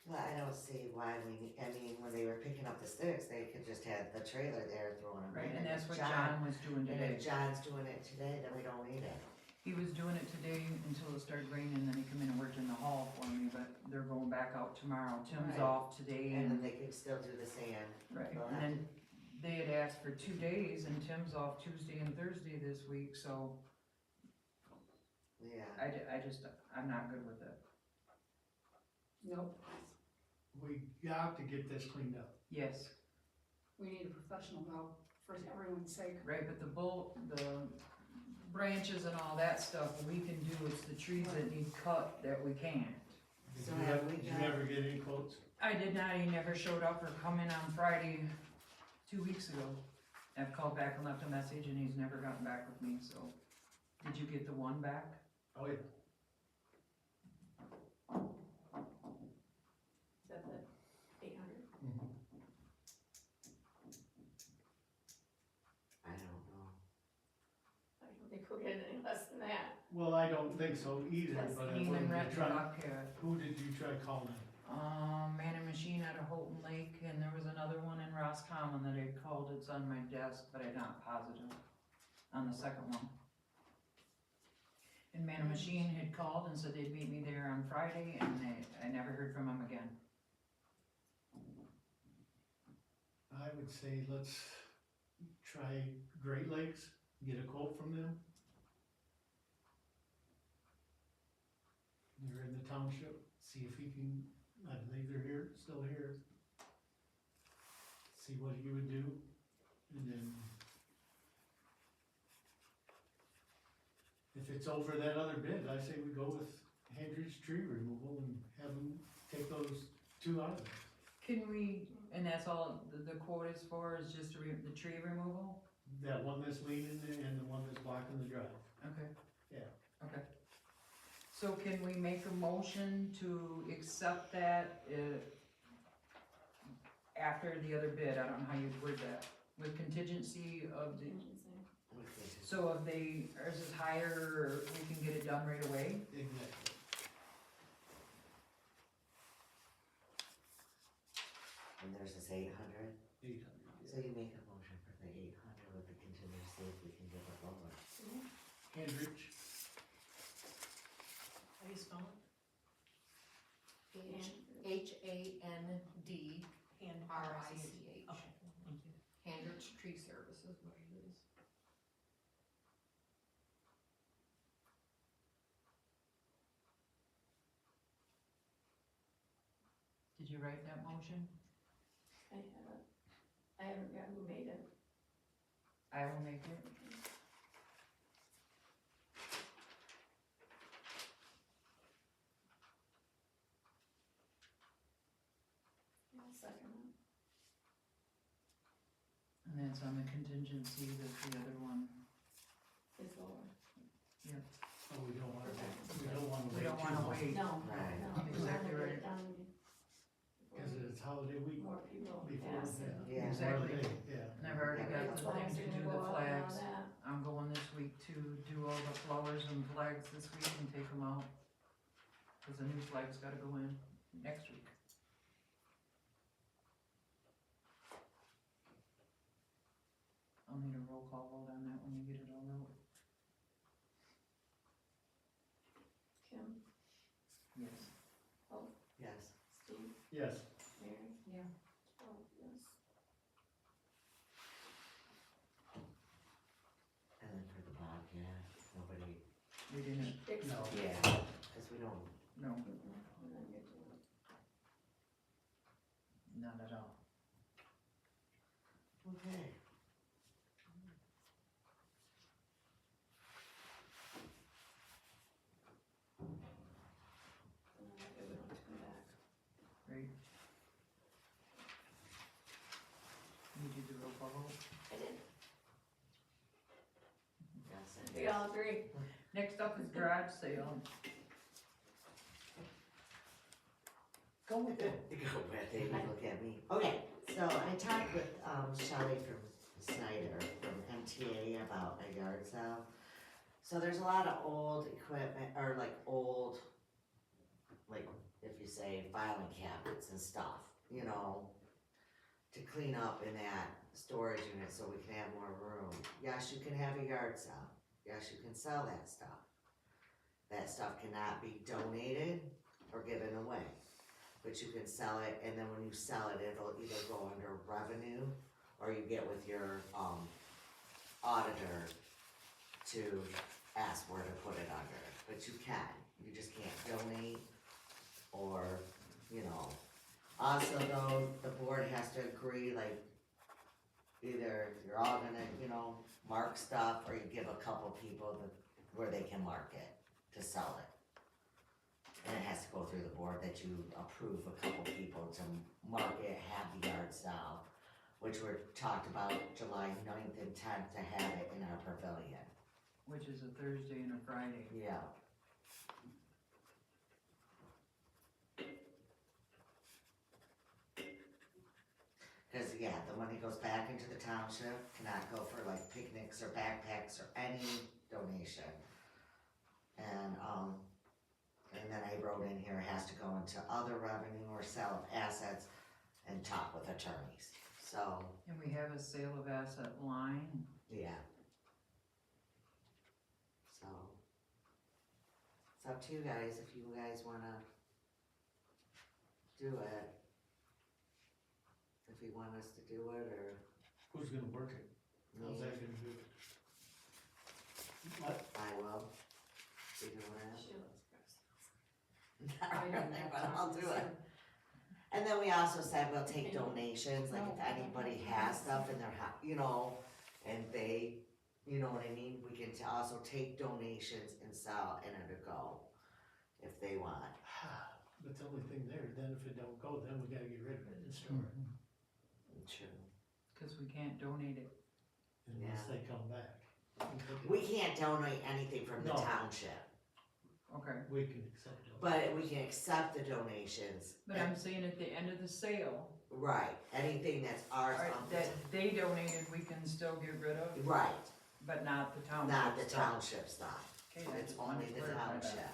Well, I don't see why I mean, when they were picking up the sticks, they could just have the trailer there throwing them Right, in. and that's if what John was doing And today. if John's doing it today, then we don't need it. He was doing it today until it started raining, then he come in and worked in the hall for me, but they're going back out tomorrow. Tim's Right. off today And then and, they can still do the sand. right, They'll and have then they had asked for 2 days and Tim's off Tuesday and Thursday this week, so Yeah, I'm not good with it. Nope, We got to get this cleaned up. Yes, we need a professional now, for everyone's sake. right, but the branches and all that stuff, we can do, it's the trees that need cut that we can't. Did So you have ever, we did you got- ever get any quotes? I did not, he never showed up or come in on Friday 2 weeks ago. I've called back and left a message and he's never gotten back with me, so. Did you get the one back? Oh, yeah. Is that the 800? I don't know. I don't think we'll get any less than that. Well, I don't think so either, That's but I Even wanted Red to try, Bobcat. who did you try calling? Man and Machine out of Houghton Lake, and there was another one in Roscommon that I called, it's on my desk, but I'm not positive on the second one. And Man and Machine had called and said they'd meet me there on Friday, and I never heard from them again. I would say let's try Great Lakes, get a quote from them. They're in the township, see if he can, I believe they're here, still here. See what he would do, and then if it's over that other bid, I say we go with Hendry's tree removal and have them take those 2 out of there. Can we, and that's all the quote is for, is just the tree removal? That one that's leaning and the one that's blocking the drive. Okay. Yeah. Okay. So can we make a motion to accept that, after the other bid, I don't know how you'd word that, with contingency of the, Contingency. Okay. so if ours is higher, or we can get it done right away? Exactly. And there's this 800, 800. so you make a motion for the 800 with the contingency if we can get it lower. Hendrich, How do you spell it? is what it is. Did you write that motion? I haven't got who made it. I will make it. I'll second it. And that's on the contingency that the other one, It's lower. Oh, we don't wanna wait we don't too wanna long. wait. No, Right. no. we Exactly wanna get right. it done Cause it's holiday week More people before, ask. yeah. Yeah. Exactly. Memorial Day, yeah. And I've already got the thing to do the flags. That. I'm going this week to do all the flowers and flags this week and take them out. Cause the new flag's gotta go in next week. I'll need a roll call vote on that when you get it all out. Kim, Yes. Yes. Steve, Yes, Mary? Yeah. Oh, yes. And then for the Bobcat, nobody, We didn't, Dick's. No. yeah, cause we don't, no, And then get to it. not at all. okay. And then we don't have to come back. Right? You did the roll call vote? I did. Yes, and We all agree. Next up is garage sale. Go with it. Go with it, you look at me. Okay, so I talked with, Shelley from Snyder, from MTA about a yard sale. So there's a lot of old equipment, or like old, like, if you say filing cabinets and stuff, you know, to clean up in that storage unit so we can have more room. Yes, you can have a yard sale. Yes, you can sell that stuff. That stuff cannot be donated or given away. But you can sell it, and then when you sell it, it'll either go under revenue, or you get with your, auditor to ask where to put it under, but you can, you just can't donate, or, you know. Also though, the board has to agree, like, either you're all gonna, you know, mark stuff, or you give a couple people where they can mark it, to sell it. And it has to go through the board that you approve a couple people to mark it, have the yard sale, which we're talked about July 9th and 10th to have it in our pavilion. Which is a Thursday and a Friday. Yeah. Cause yeah, the money goes back into the township, cannot go for like picnics or backpacks or any donation. And then I wrote in here, it has to go into other revenue or sale of assets and talk with attorneys, so, And we have a sale of asset line. yeah. So, it's up to you guys, if you guys wanna do it. If you want us to do it, or, who's gonna work it? How's me, that gonna do it? What? I will. You doing that? She loves Chris. Not really, but I'll do it. And then we also said we'll take donations, like if anybody has stuff in their house, you know, and they, you know what I mean, we can also take donations and sell and it'll go, if they want. But the only thing there, then if it don't go, then we gotta get rid of it and store it, True. Cause we can't donate it. unless they come back. We can't donate anything from the No. township, Okay. We can accept it. but we can accept the donations. But I'm saying at the end of the sale, Right, anything that's ours, that they donated, we can still get rid of, right, but not the township. not the stuff. township stuff. Okay, I It's just wanted only to the clarify that. township.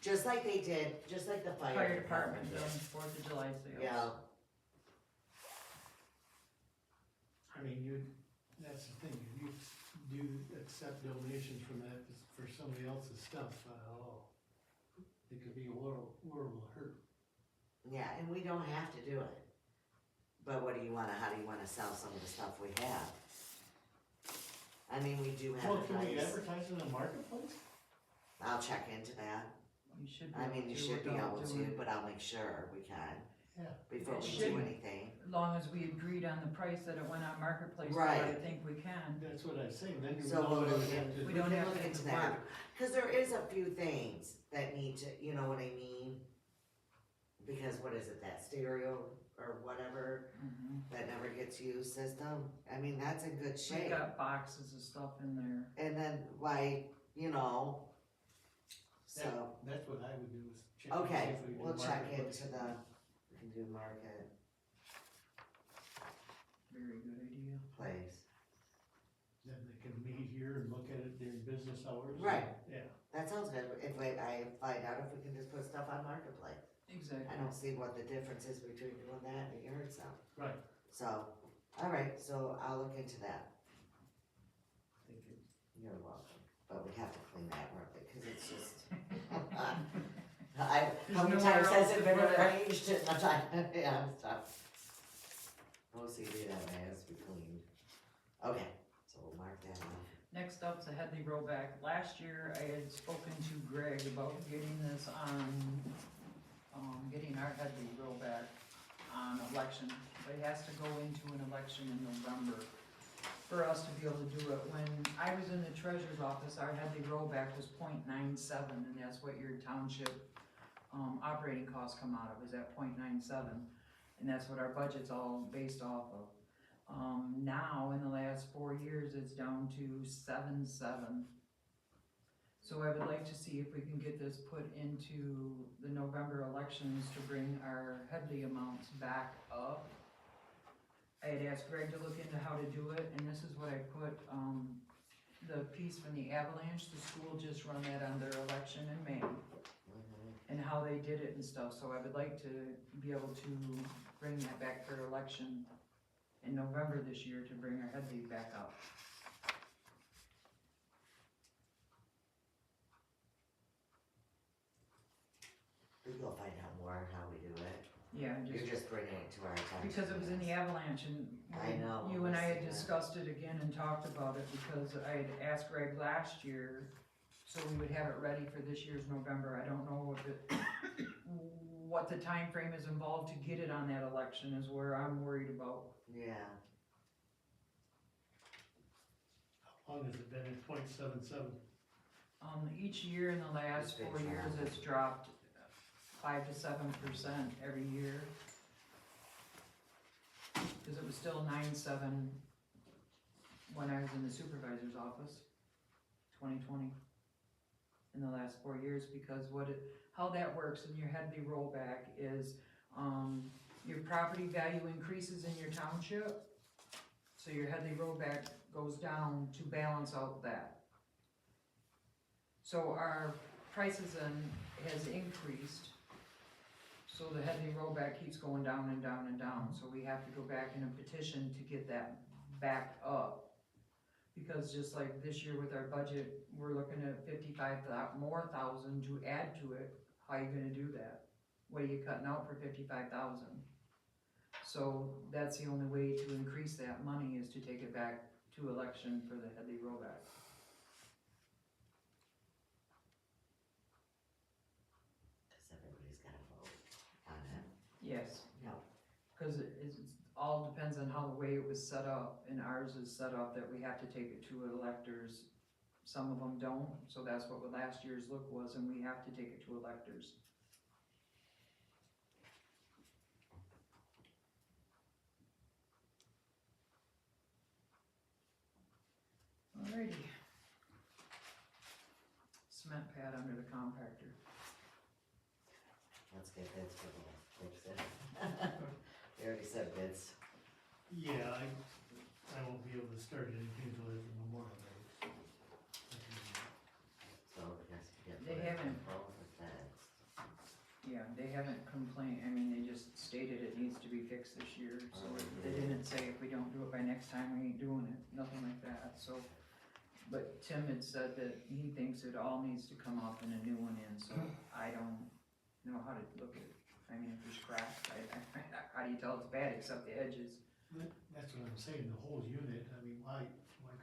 Just like they did, just like the Fire department did. done 4th of July sales. Yeah, I mean, that's the thing, if you do accept donations from that for somebody else's stuff, it could be a world of hurt. yeah, and we don't have to do it. But what do you wanna, how do you wanna sell some of the stuff we have? I mean, we do Well, can we advertise, advertise in the marketplace? I'll check into that. You should be I able mean, you to should be without able to, doing- but I'll make sure we can Yeah. before It we should. do anything. As long as we agreed on the price that it went on Marketplace, so Right. I think we can. That's what I was saying, then you So know we'll what look we have in- to. We We don't can have look to into have that, work. cause there is a few things that need to, you know what I mean? Because what is it, that stereo or whatever, Mhm. that never gets used system, I mean, that's in good We shape. got boxes of stuff in there. And then like, you know, so, That's what I would do is check. and see okay, if we can do we'll check marketplace. into the, we can do marketplace. Very good idea. Then they can meet here and look at it during business hours. Right. Yeah. That sounds good, if I find out if we can just put stuff on marketplace. Exactly. I don't see what the difference is between doing that and yard sale. Right. So, alright, so I'll look into that. Thank you. You're welcome, but we have to clean that up, because it's just, how There's many nowhere times else has to it been put it. arranged and yeah, stuff. OCD that way has to be cleaned. Okay, so we'll mark that off. Next up's the Headley Rollback. Last year, I had spoken to Greg about getting this on, getting our Headley Rollback on election. But it has to go into an election in November for us to be able to do it. When I was in the treasurer's office, our Headley Rollback was 0.97, and that's what your township, operating costs come out of, is at 0.97. And that's what our budget's all based off of. Now, in the last 4 years, it's down to 7.7. So I would like to see if we can get this put into the November elections to bring our Headley amounts back up. I had asked Greg to look into how to do it, and this is what I put, the piece from the avalanche, the school just run that on their election in May, and how they did it and stuff, so I would like to be able to bring that back for election in November this year to bring our Headley back up. We'll find out more how we do it. Yeah, You're just, just bringing it to our attention. because it was in the avalanche, and I know, you and I had I've seen it. discussed it again and talked about it, because I had asked Greg last year, so we would have it ready for this year's November. I don't know if it, what the time frame is involved to get it on that election is where I'm worried about. Yeah, How long has it been at 0.77? Each year in the last It's been 4 years, dropping. it's dropped 5 to 7% every year. Cause it was still 9.7 when I was in the supervisor's office, 2020. In the last 4 years, because how that works in your Headley rollback is, your property value increases in your township, so your Headley rollback goes down to balance out that. So our prices has increased, so the Headley rollback keeps going down and down and down, so we have to go back in a petition to get that back up. Because just like this year with our budget, we're looking at 55,000 more to add to it. How you gonna do that? What are you cutting out for 55,000? So that's the only way to increase that money, is to take it back to election for the Headley rollback. cause everybody's gotta vote on it. Yes. Yeah. Cause it all depends on how the way it was set up, and ours is set up that we have to take it to electors. Some of them don't, so that's what last year's look was, and we have to take it to electors. Alrighty. Cement pad under the compactor. Let's get bids for the fix it. We already said bids. Yeah, I won't be able to start anything until after Memorial Day. So I guess we get. They bids haven't. from both of them. Yeah, they haven't complained, I mean, they just stated it needs to be fixed this year, so they didn't say if we don't do it by next time, we ain't doing it, nothing like that, so. But Tim had said that he thinks it all needs to come off and a new one in, so I don't know how to look at it. I mean, if there's cracks, how do you tell it's bad except the edges? That's what I'm saying, the whole unit, I mean, why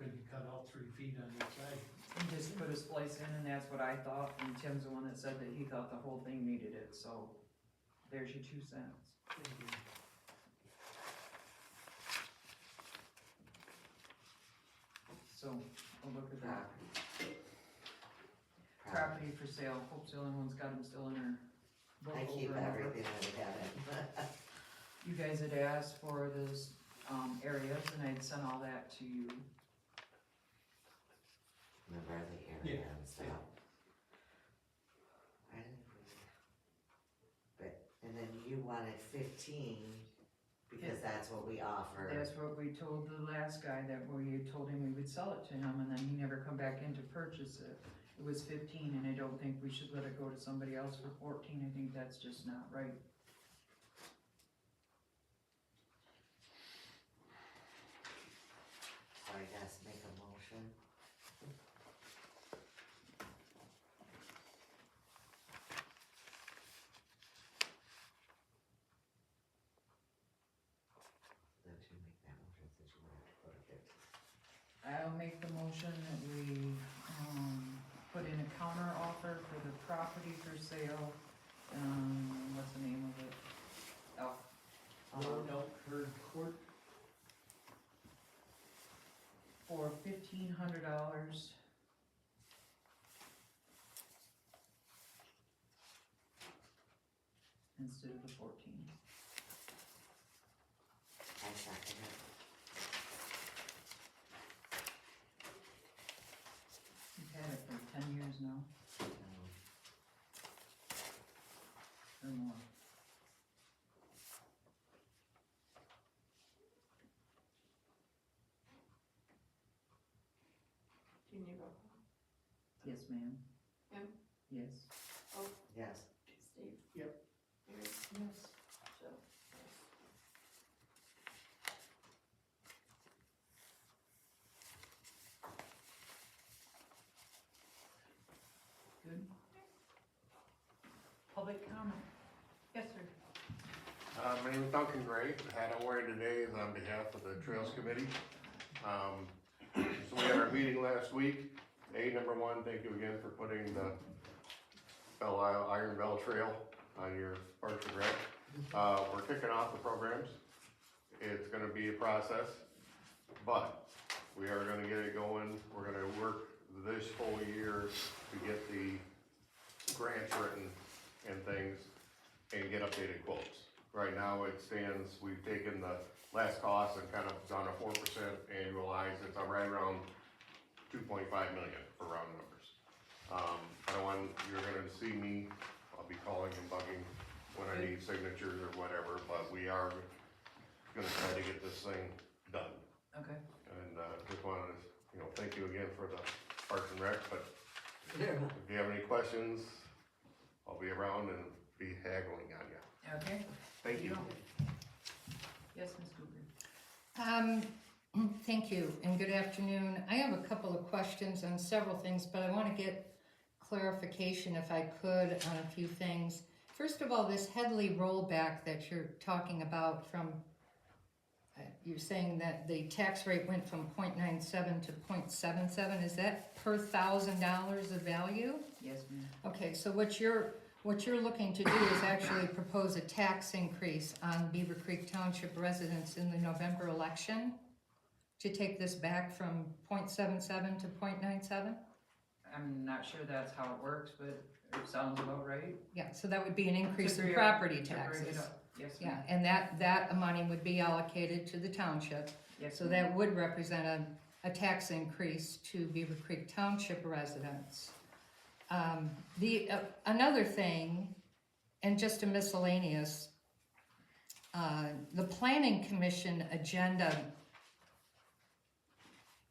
could you cut out 3 feet on each side? He just put a splice in and that's what I thought, and Tim's the one that said that he thought the whole thing needed it, so there's your 2 cents. So, we'll look at that. Property for sale, Hope's the only one's got them still in her book I keep over and over. everything I have it. You guys had asked for those, areas, and I'd sent all that to you. Remember the area and stuff. I didn't really- But, and then you wanted 15, because that's what we offered. That's what we told the last guy, that we told him we would sell it to him, and then he never come back in to purchase it. It was 15, and I don't think we should let it go to somebody else for 14, I think that's just not right. So I guess make a motion. That you make that motion since you wanted to go to 15. I'll make the motion that we, put in a counter offer for the property for sale, what's the name of it? Road Elk Herd Court, For $1,500. Instead of the 14. I second it. You've had it for 10 years now, or more. Do you need roll call? Yes, ma'am. Em? Yes. Yes. Steve? Yep. Mary? Yes. Jill? Good. Public comment? Yes, sir. My name is Duncan Gray. The hat I'm wearing today is on behalf of the Trails Committee. So we had our meeting last week. Number one, thank you again for putting the Belle Isle Iron Bell Trail on your Parks and Rec. We're kicking off the programs. It's gonna be a process, but we are gonna get it going. We're gonna work this whole year to get the grants written and things and get updated quotes. Right now, it stands, we've taken the last cost and kind of done a 4% annualized, it's right around 2.5 million for round numbers. I don't want, you're gonna see me, I'll be calling and bugging when I need signatures or whatever, but we are gonna try to get this thing done. Okay. And, just wanted to, thank you again for the Parks and Rec, but Yeah. if you have any questions, I'll be around and be haggling on you. Okay. Thank you. Yes, Ms. Cooper. Thank you and good afternoon. I have a couple of questions on several things, but I want to get clarification if I could on a few things. First of all, this Headley rollback that you're talking about from, you're saying that the tax rate went from 0.97 to 0.77. Is that per $1,000 of value? Yes, ma'am. Okay, so what you're looking to do is actually propose a tax increase on Beaver Creek Township residents in the November election to take this back from 0.77 to 0.97? I'm not sure that's how it works, but it sounds about right. Yeah, so that would be an increase To in bring- property to bring it taxes. up. Yes, Yeah, ma'am. and that money would be allocated to the township, Yes, so ma'am. that would represent a tax increase to Beaver Creek Township residents. Another thing, and just a miscellaneous, the planning commission agenda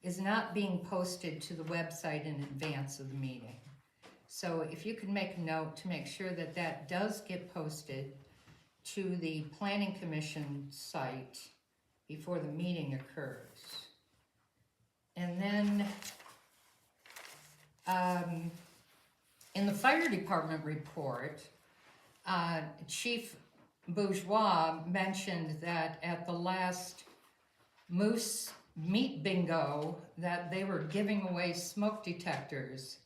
is not being posted to the website in advance of the meeting. So if you could make a note to make sure that that does get posted to the planning commission site before the meeting occurs. And then, in the fire department report, Chief Bourgeois mentioned that at the last Moose meat bingo that they were giving away smoke detectors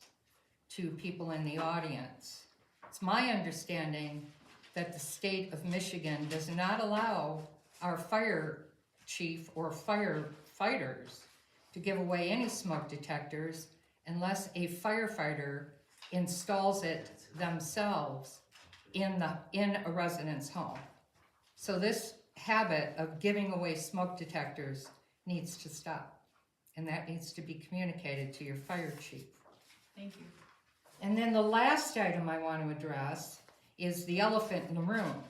to people in the audience. It's my understanding that the state of Michigan does not allow our fire chief or firefighters to give away any smoke detectors unless a firefighter installs it themselves in a residence home. So this habit of giving away smoke detectors needs to stop, and that needs to be communicated to your fire chief. Thank you. And then the last item I want to address is the elephant in the room.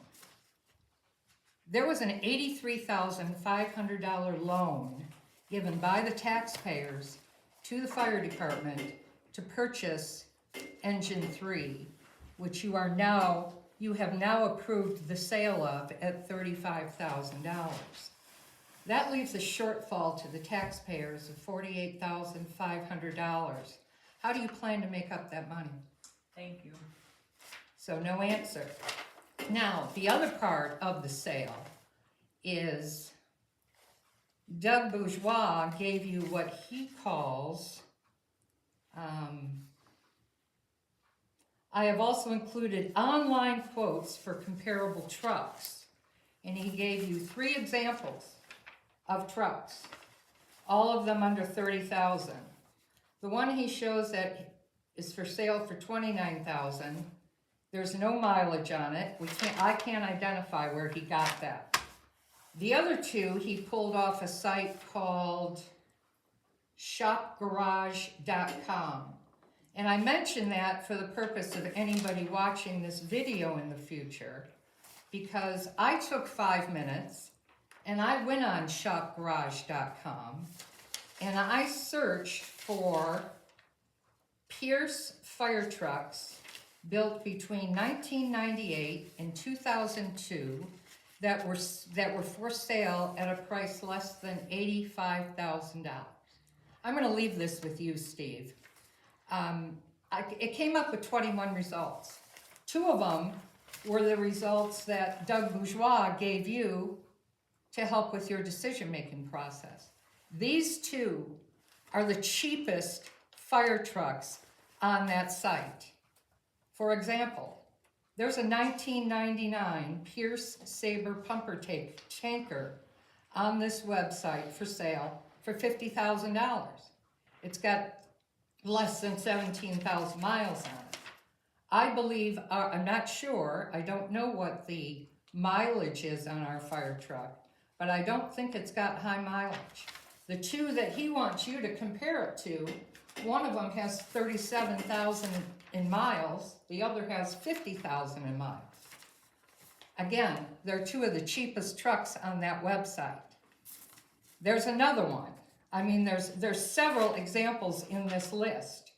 There was an $83,500 loan given by the taxpayers to the fire department to purchase Engine 3, which you have now approved the sale of at $35,000. That leaves a shortfall to the taxpayers of $48,500. How do you plan to make up that money? Thank you. So no answer. Now, the other part of the sale is Doug Bourgeois gave you what he calls, I have also included online quotes for comparable trucks. And he gave you 3 examples of trucks, all of them under $30,000. The one he shows that is for sale for $29,000. There's no mileage on it. I can't identify where he got that. The other 2 he pulled off a site called shopgarage.com. And I mention that for the purpose of anybody watching this video in the future, because I took 5 minutes and I went on shopgarage.com and I searched for Pierce fire trucks built between 1998 and 2002 that were for sale at a price less than $85,000. I'm going to leave this with you, Steve. It came up with 21 results. 2 of them were the results that Doug Bourgeois gave you to help with your decision-making process. These 2 are the cheapest fire trucks on that site. For example, there's a 1999 Pierce Saber pumper tanker on this website for sale for $50,000. It's got less than 17,000 miles on it. I believe, I'm not sure, I don't know what the mileage is on our fire truck, but I don't think it's got high mileage. The 2 that he wants you to compare it to, one of them has 37,000 in miles, the other has 50,000 in miles. Again, they're 2 of the cheapest trucks on that website. There's another one. I mean, there's several examples in this list,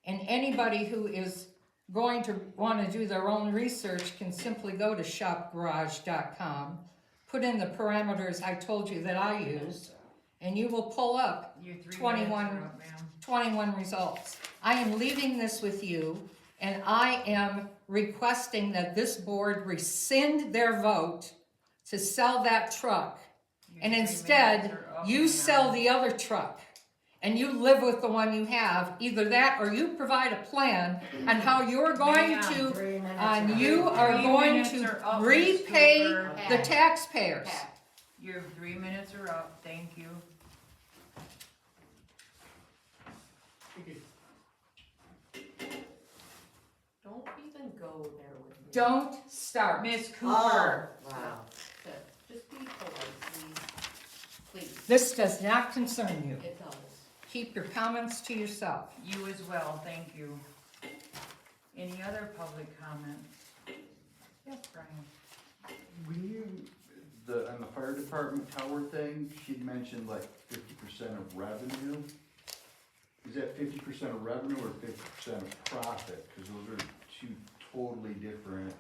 and anybody who is going to want to do their own research can simply go to shopgarage.com, put in the parameters I told you that I use, and you will pull up Your 3 21 minutes are up, ma'am. 21 results. I am leaving this with you, and I am requesting that this board rescind their vote to sell that truck, Your and 3 instead, minutes are up, you ma'am. sell the other truck, and you live with the one you have. Either that, or you provide a plan on how you're going Ma'am, to, 3 minutes and are you up. are 3 going minutes to are up, Ms. repay Cooper. the taxpayers. Your 3 minutes are up, thank you. Don't even go there with me. Don't start. Miss Oh, Cooper, wow. Just be polite, please. Please, This does not concern you. it does. Keep your comments to yourself. you as well, thank you. Any other public comments? Yes, Brian. When you, on the fire department tower thing, she'd mentioned like 50% of revenue. Is that 50% of revenue or 50% of profit? Because those are 2 totally different.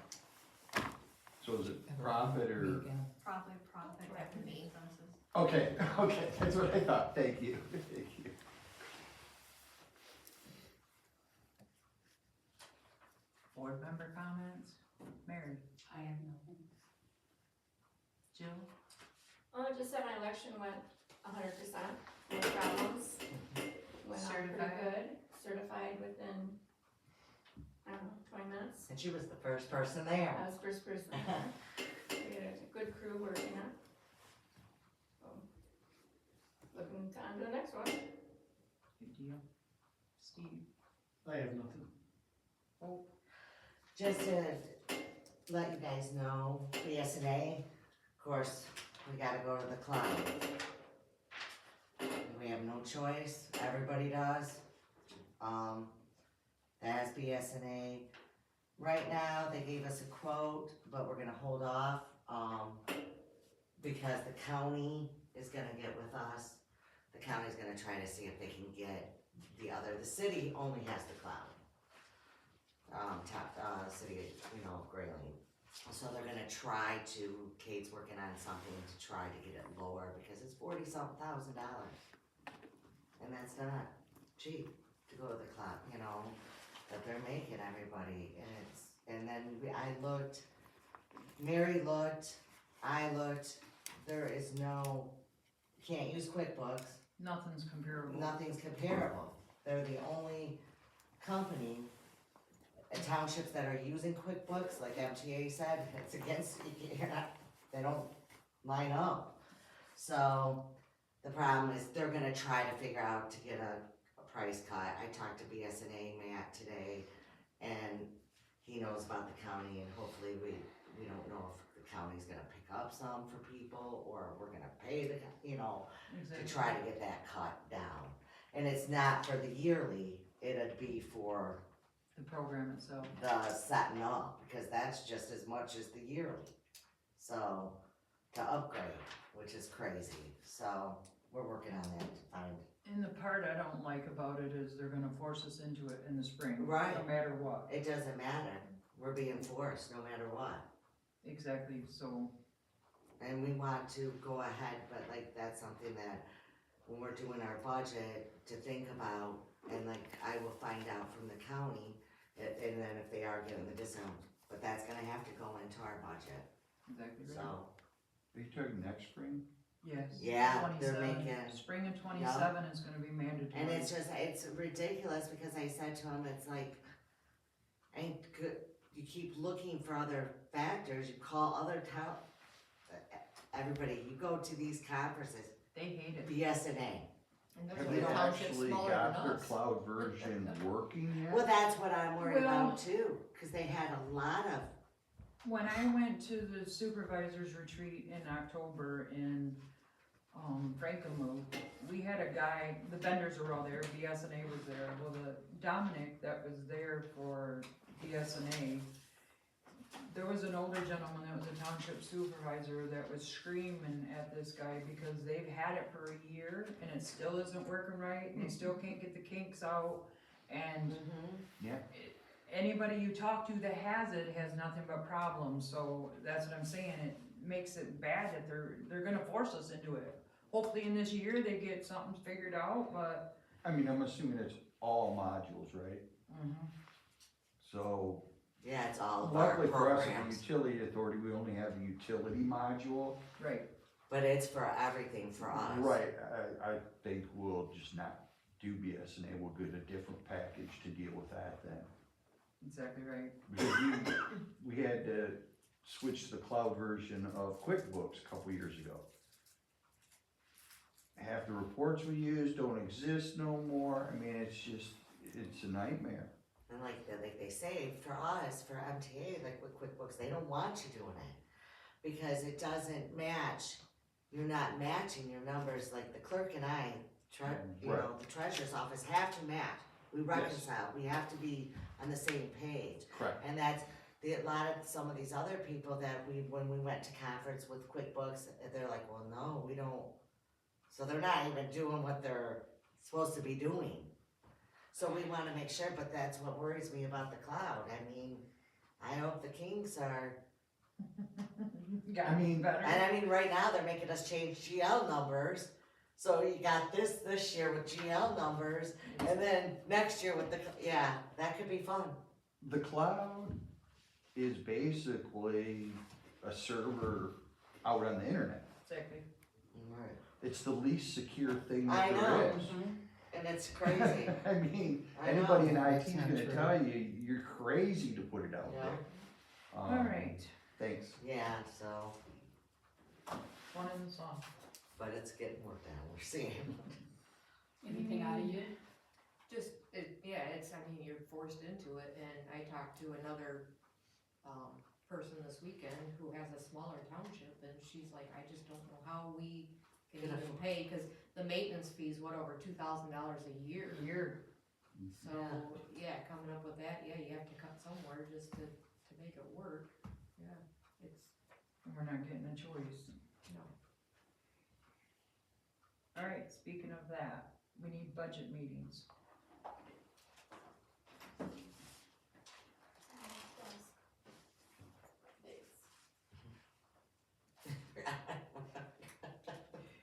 So is it profit or? Profit after the expenses. Okay, okay, that's what I thought. Thank you, thank you. Board member comments? Mary? I have nothing. Jill? Just that my election went 100%. no problems. Went out pretty Certified? good, certified within, I don't know, 20 minutes. And she was the first person there. I was first person there. We had a good crew working on it. So, looking on to the next one. Good deal. Steve? I have nothing. Just to let you guys know, BSNA, of course, we gotta go to the cloud. We have no choice, everybody does. That's BSNA. Right now, they gave us a quote, but we're gonna hold off, because the county is gonna get with us. The county's gonna try to see if they can get the city only has the cloud. City, Grayling. So they're gonna try to, Kate's working on something to try to get it lower, because it's $40-something thousand. And that's not cheap to go to the cloud, that they're making everybody, and then I looked, Mary looked, I looked, there is no, can't use QuickBooks, Nothing's comparable. nothing's comparable. They're the only company, townships that are using QuickBooks, like MTA said, it's against, they don't line up. So, the problem is they're gonna try to figure out to get a price cut. I talked to BSNA Matt today, and he knows about the county, and hopefully we don't know if the county's gonna pick up some for people, or we're gonna pay the, to try to get that cut down. And it's not for the yearly, it'd be for The program itself. the setting up, because that's just as much as the yearly. So, to upgrade, which is crazy, so we're working on that to find. And the part I don't like about it is they're gonna force us into it in the spring. Right. No matter what. It doesn't matter, we're being forced no matter what. Exactly, so, And we want to go ahead, but like, that's something that, when we're doing our budget, to think about, and like, I will find out from the county, and then if they are getting the discount, but that's gonna have to go into our budget, exactly right. so. Are you talking next spring? Yes. Yeah, they're 27. making- Spring of 27 is gonna be mandatory. And it's ridiculous, because I said to him, it's like, ain't good, you keep looking for other factors, you call other town, everybody, you go to these conferences, They hate it. BSNA. And those Have are they the townships actually smaller than got their us. cloud version working yet? Well, that's what I'm worried Well- about too, cause they had a lot of, When I went to the supervisors retreat in October in, Frankenmuth, we had a guy, the vendors were all there, BSNA was there, well, the Dominic that was there for BSNA, there was an older gentleman that was a township supervisor that was screaming at this guy because they've had it for a year and it still isn't working right, and they still can't get the kinks out, and anybody you talk to that has it has nothing but problems, so that's what I'm saying, it makes it bad that they're gonna force us into it. Hopefully in this year they get something figured out, but. I mean, I'm assuming it's all modules, right? So, yeah, it's all of our luckily for us, as a programs, utility authority, we only have the utility module. Right. but it's for everything for us. Right, I think we'll just not do BSNA, we'll get a different package to deal with that then. Exactly right. Because we had to switch to the cloud version of QuickBooks a couple years ago. Half the reports we use don't exist no more, I mean, it's a nightmare. And like they say, for us, for MTA, like with QuickBooks, they don't want you doing it, because it doesn't match, you're not matching your numbers, like the clerk and I, the treasurer's office have to match. We reconcile, we have to be on the same page. Correct. And that's, some of these other people that when we went to conference with QuickBooks, they're like, well, no, we don't. So they're not even doing what they're supposed to be doing. So we wanna make sure, but that's what worries me about the cloud. I mean, I hope the kinks are, I mean, better. and I mean, right now, they're making us change GL numbers. So you got this year with GL numbers, and then next year with that could be fun. The cloud is basically a server out on the internet. Exactly. Right. It's the least secure thing I that know. there is. And it's crazy. I mean, I know. anybody in IT That's is not gonna true. tell you, you're crazy to put it out Yeah. there. Alright, Thanks. Yeah, so, one in the song. but it's getting worked out, we're seeing. Anything out of you? Just, I mean, you're forced into it, and I talked to another, person this weekend who has a smaller township, and she's like, I just don't know how we can Can even afford- pay, cause the maintenance fee's over $2,000 a year. So, yeah, coming up with that, yeah, you have to cut somewhere just to make it work, yeah, it's, We're not getting a choice. no. Alright, speaking of that, we need budget meetings.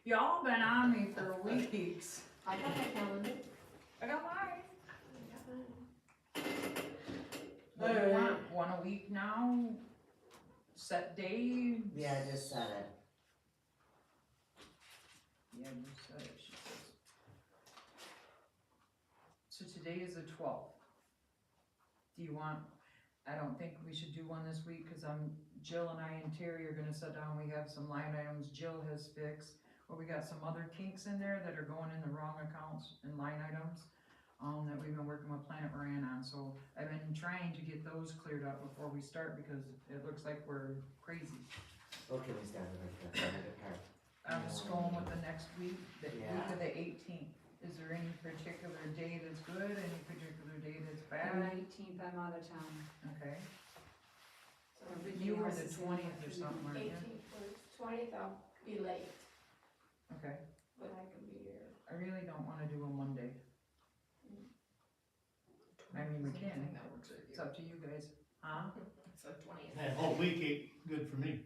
Y'all been on me for weeks. I got my calendar. I got mine. I got mine. What do you want, one a week now? Set days? Yeah, I just said it. Yeah, you said it, she says. So today is the 12th. Do you want, I don't think we should do one this week, cause Jill and I and Terry are gonna sit down, we have some line items Jill has fixed. Or we got some other kinks in there that are going in the wrong accounts and line items, that we've been working with Planet Moran on, so I've been trying to get those cleared up before we start, because it looks like we're crazy. What can we start with the fire department? I'm just going with the next week, the week Yeah. of the 18th. Is there any particular day that's good, any particular day that's The bad? 19th, I'm out of town. Okay, So everything you were else the is in 20th or my something, weren't you? 18th works, 20th I'll be late, Okay, but I can be here. I really don't wanna do a Monday. I mean, we can, Something that works for it's you. up to you guys. Huh? So 20th. That whole week ain't good for me.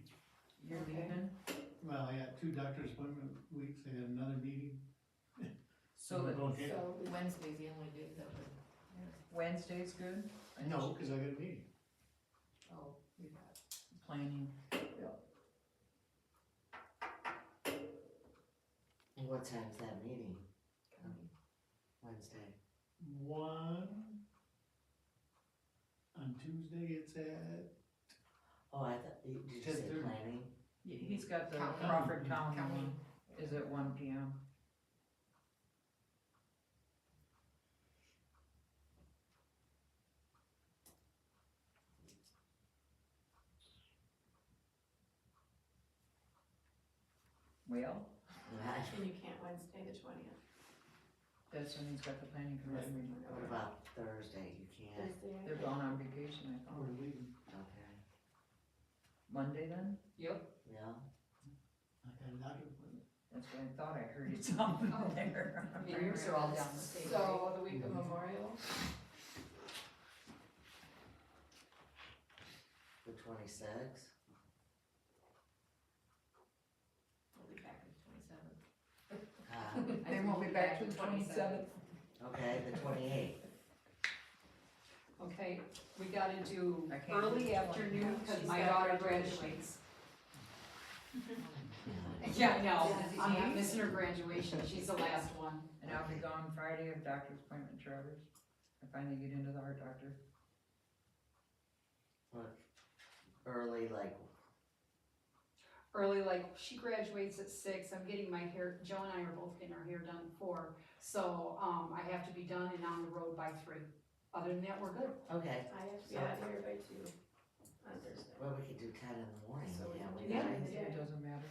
You're Okay. leaving? Well, I got 2 doctor's appointment weeks, I got another meeting. So the Okay. So, Wednesday's the only day that would, Wednesday's good? I know No, she- cause I got a meeting. oh, we got. Planning. And what time's that meeting? Wednesday. 1 on Tuesday, it's at, Oh, I thought, did you say 10:30. planning? He's got the County. Crawford County County. one, is at 1 PM. Well, and you can't Wednesday the 20th, that's when he's got the planning commission meeting. What about Thursday? You can't? Thursday. They're going on vacation, I thought. we're leaving. Okay. Monday then? Yeah. I got a doctor appointment. That's what I thought I heard something there. Yours are all down the state. So, the week of Memorial, The 26th? We'll be back on the 27th. They won't be back to the 27th. Okay, the 28th. Okay, we gotta do I can't do early the afternoon, 20th. cause She's my got daughter graduation. graduates. Yeah, I know, I'm Yeah. not missing her graduation, she's the last one. And I'll be gone Friday of doctor's appointment, Travis. I finally get into the heart doctor. Early, like, Early, like, she graduates at 6, I'm getting my hair, Joe and I are both getting our hair done at 4, so, I have to be done and on the road by 3. Other than that, we're good. okay, I have to be out of here by 2 on Thursday. well, we could do 10 in the morning, So we can't we? can do guys? that. It doesn't matter.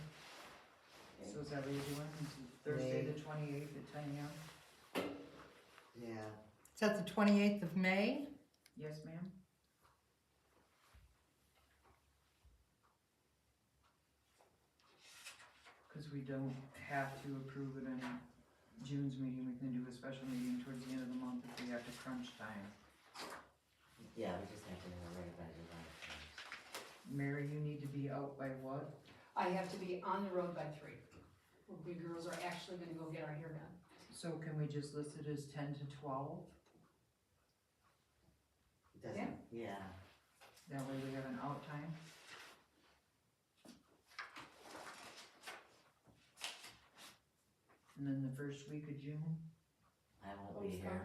Okay. So is that what you're doing? Is it Thursday the 28th at 10 AM? Yeah, Is that the 28th of May? Yes, ma'am? Cause we don't have to approve it in June's meeting, we can do a special meeting towards the end of the month if we have to crunch time. yeah, we just have to have a right by July. Mary, you need to be out by what? I have to be on the road by 3. We girls are actually gonna go get our hair done. So can we just list it as 10 to 12? Doesn't, yeah, That way we have an out time? And then the first week of June, I won't be here.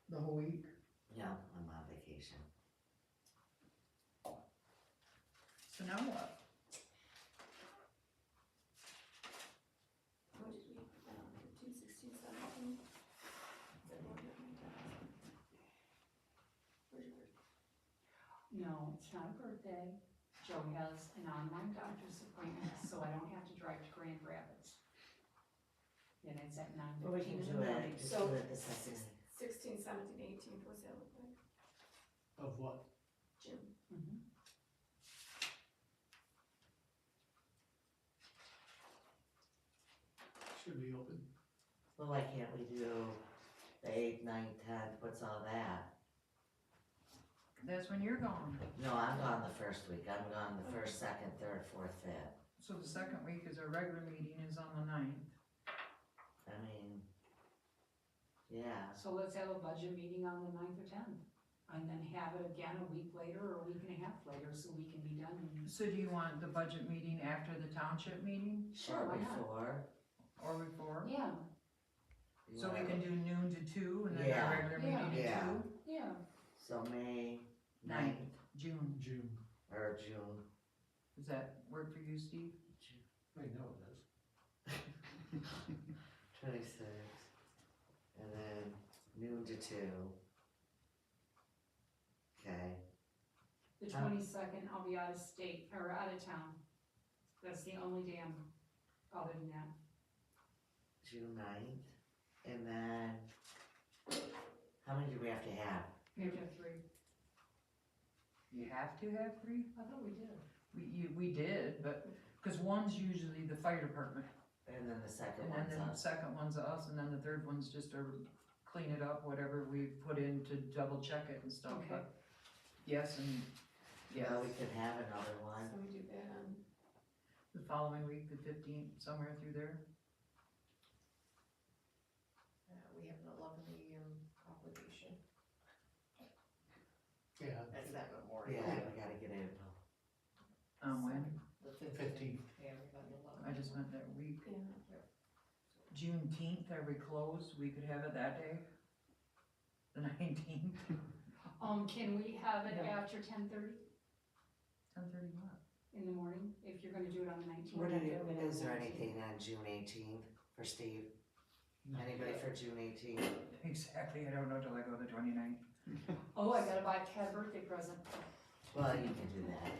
the whole week. No, I'm on vacation. So now what? What did we, 15, 16, 17? Where's your birthday? No, it's not a birthday. Joe has an online doctor's appointment, so I don't have to drive to Grand Rapids. And it's at 9:15 Well, we can in do the morning. it, just So- do it the second. 16, 17, 18, what's that look like? Of what? June. Mhm. Should be open. Well, why can't we do the 8th, 9th, 10th, what's all that? That's when you're gone. No, I'm gone the first week, I'm gone the first, second, third, fourth, fifth. So the second week is our regular meeting is on the 9th. I mean, yeah, So let's have a budget meeting on the 9th or 10th, and then have it again a week later or a week and a half later, so we can be done. So do you want the budget meeting after the township meeting Sure, or why not? before. or before? Yeah, You So we wanna- can do noon to 2 and then Yeah. our regular meeting Yeah. at 2? yeah. So May 9th. 9th, June. or June, Does that work for you, Steve? I know it is. 26th, and then noon to 2. Okay, The 22nd, I'll be out of state, or out of town. That's the only day I'm, other than that. June 9th, and then, how many do we have to have? We have to have 3. You have to have 3? I thought we did. We did, but, cause one's usually the fire department, And then the second and one's then the us. second one's us, and then the third one's just to clean it up, whatever we put in to double check it and stuff, Okay. but, yes, and, yes. Yeah, we could have another one. So we do that on, The following week, the 15th, somewhere through there. We have an 11 AM obligation. Yeah. That's that Memorial. Yeah, we gotta get it. When? The 15th. Yeah, we got an 11. I just meant that week. yeah, Juneteenth, are we closed? We could have it that day? The 19th? Can we have it Yeah. after 10:30 10:30 what? in the morning, if you're gonna do it on the 19th? What is there anything on June 18th for Steve? Anybody for June 18th? Exactly, I don't know till I go the 29th. Oh, I gotta buy Kat a birthday present. Well, you can do that.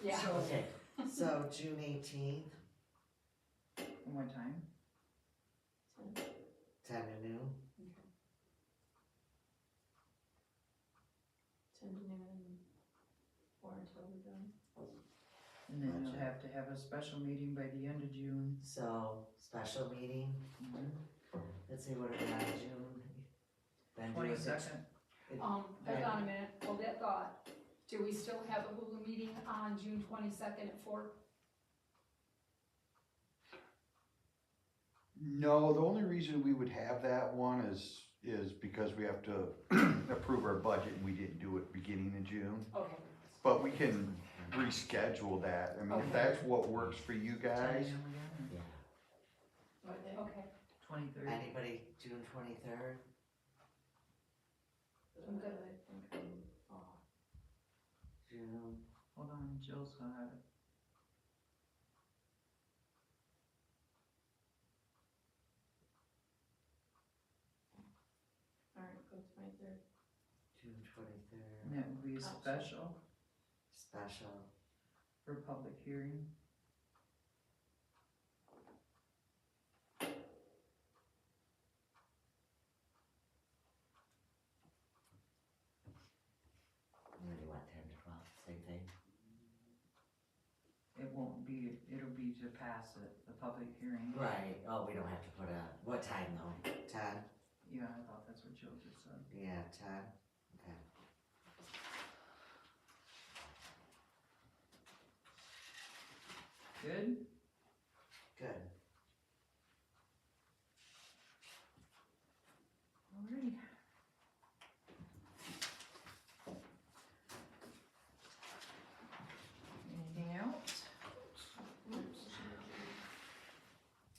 Yeah. So, Okay, so June 18th, what time? 10 to noon. 10 to noon, or until we're done. And then you'll Gotcha. have to have a special meeting by the end of June. So, special meeting, let's see, what are we on June? Then do it the 22nd. Hold on a minute, hold that thought. Do we still have a Hulu meeting on June 22nd at 4? No, the only reason we would have that one is because we have to approve our budget and we didn't do it beginning of June. Okay. But we can reschedule that. I mean, if that's what works for you guys. 10 a.m. again, Yeah. Okay, or 23rd. Anybody, June 23rd? I'm good. I think I'm off. June, Hold on, Jill's gonna have it. Alright, go 23rd. June 23rd, And that would be a special special. for public hearing. What do you want, 10 to 12, same thing? It won't be, it'll be to pass it, the public hearing. Right, oh, we don't have to put a, what time though? 10? Yeah, I thought that's what Jill just said. Yeah, 10, okay. Good? Good. Alrighty. Anything else?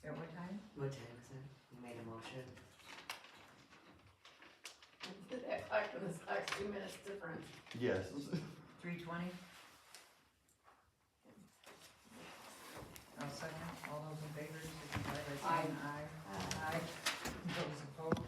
At what time? What time is it? Seven o'clock, 2 minutes difference. Yes. 3:20? I'll second, all those in favor, signify by saying aye. Aye. Those opposed?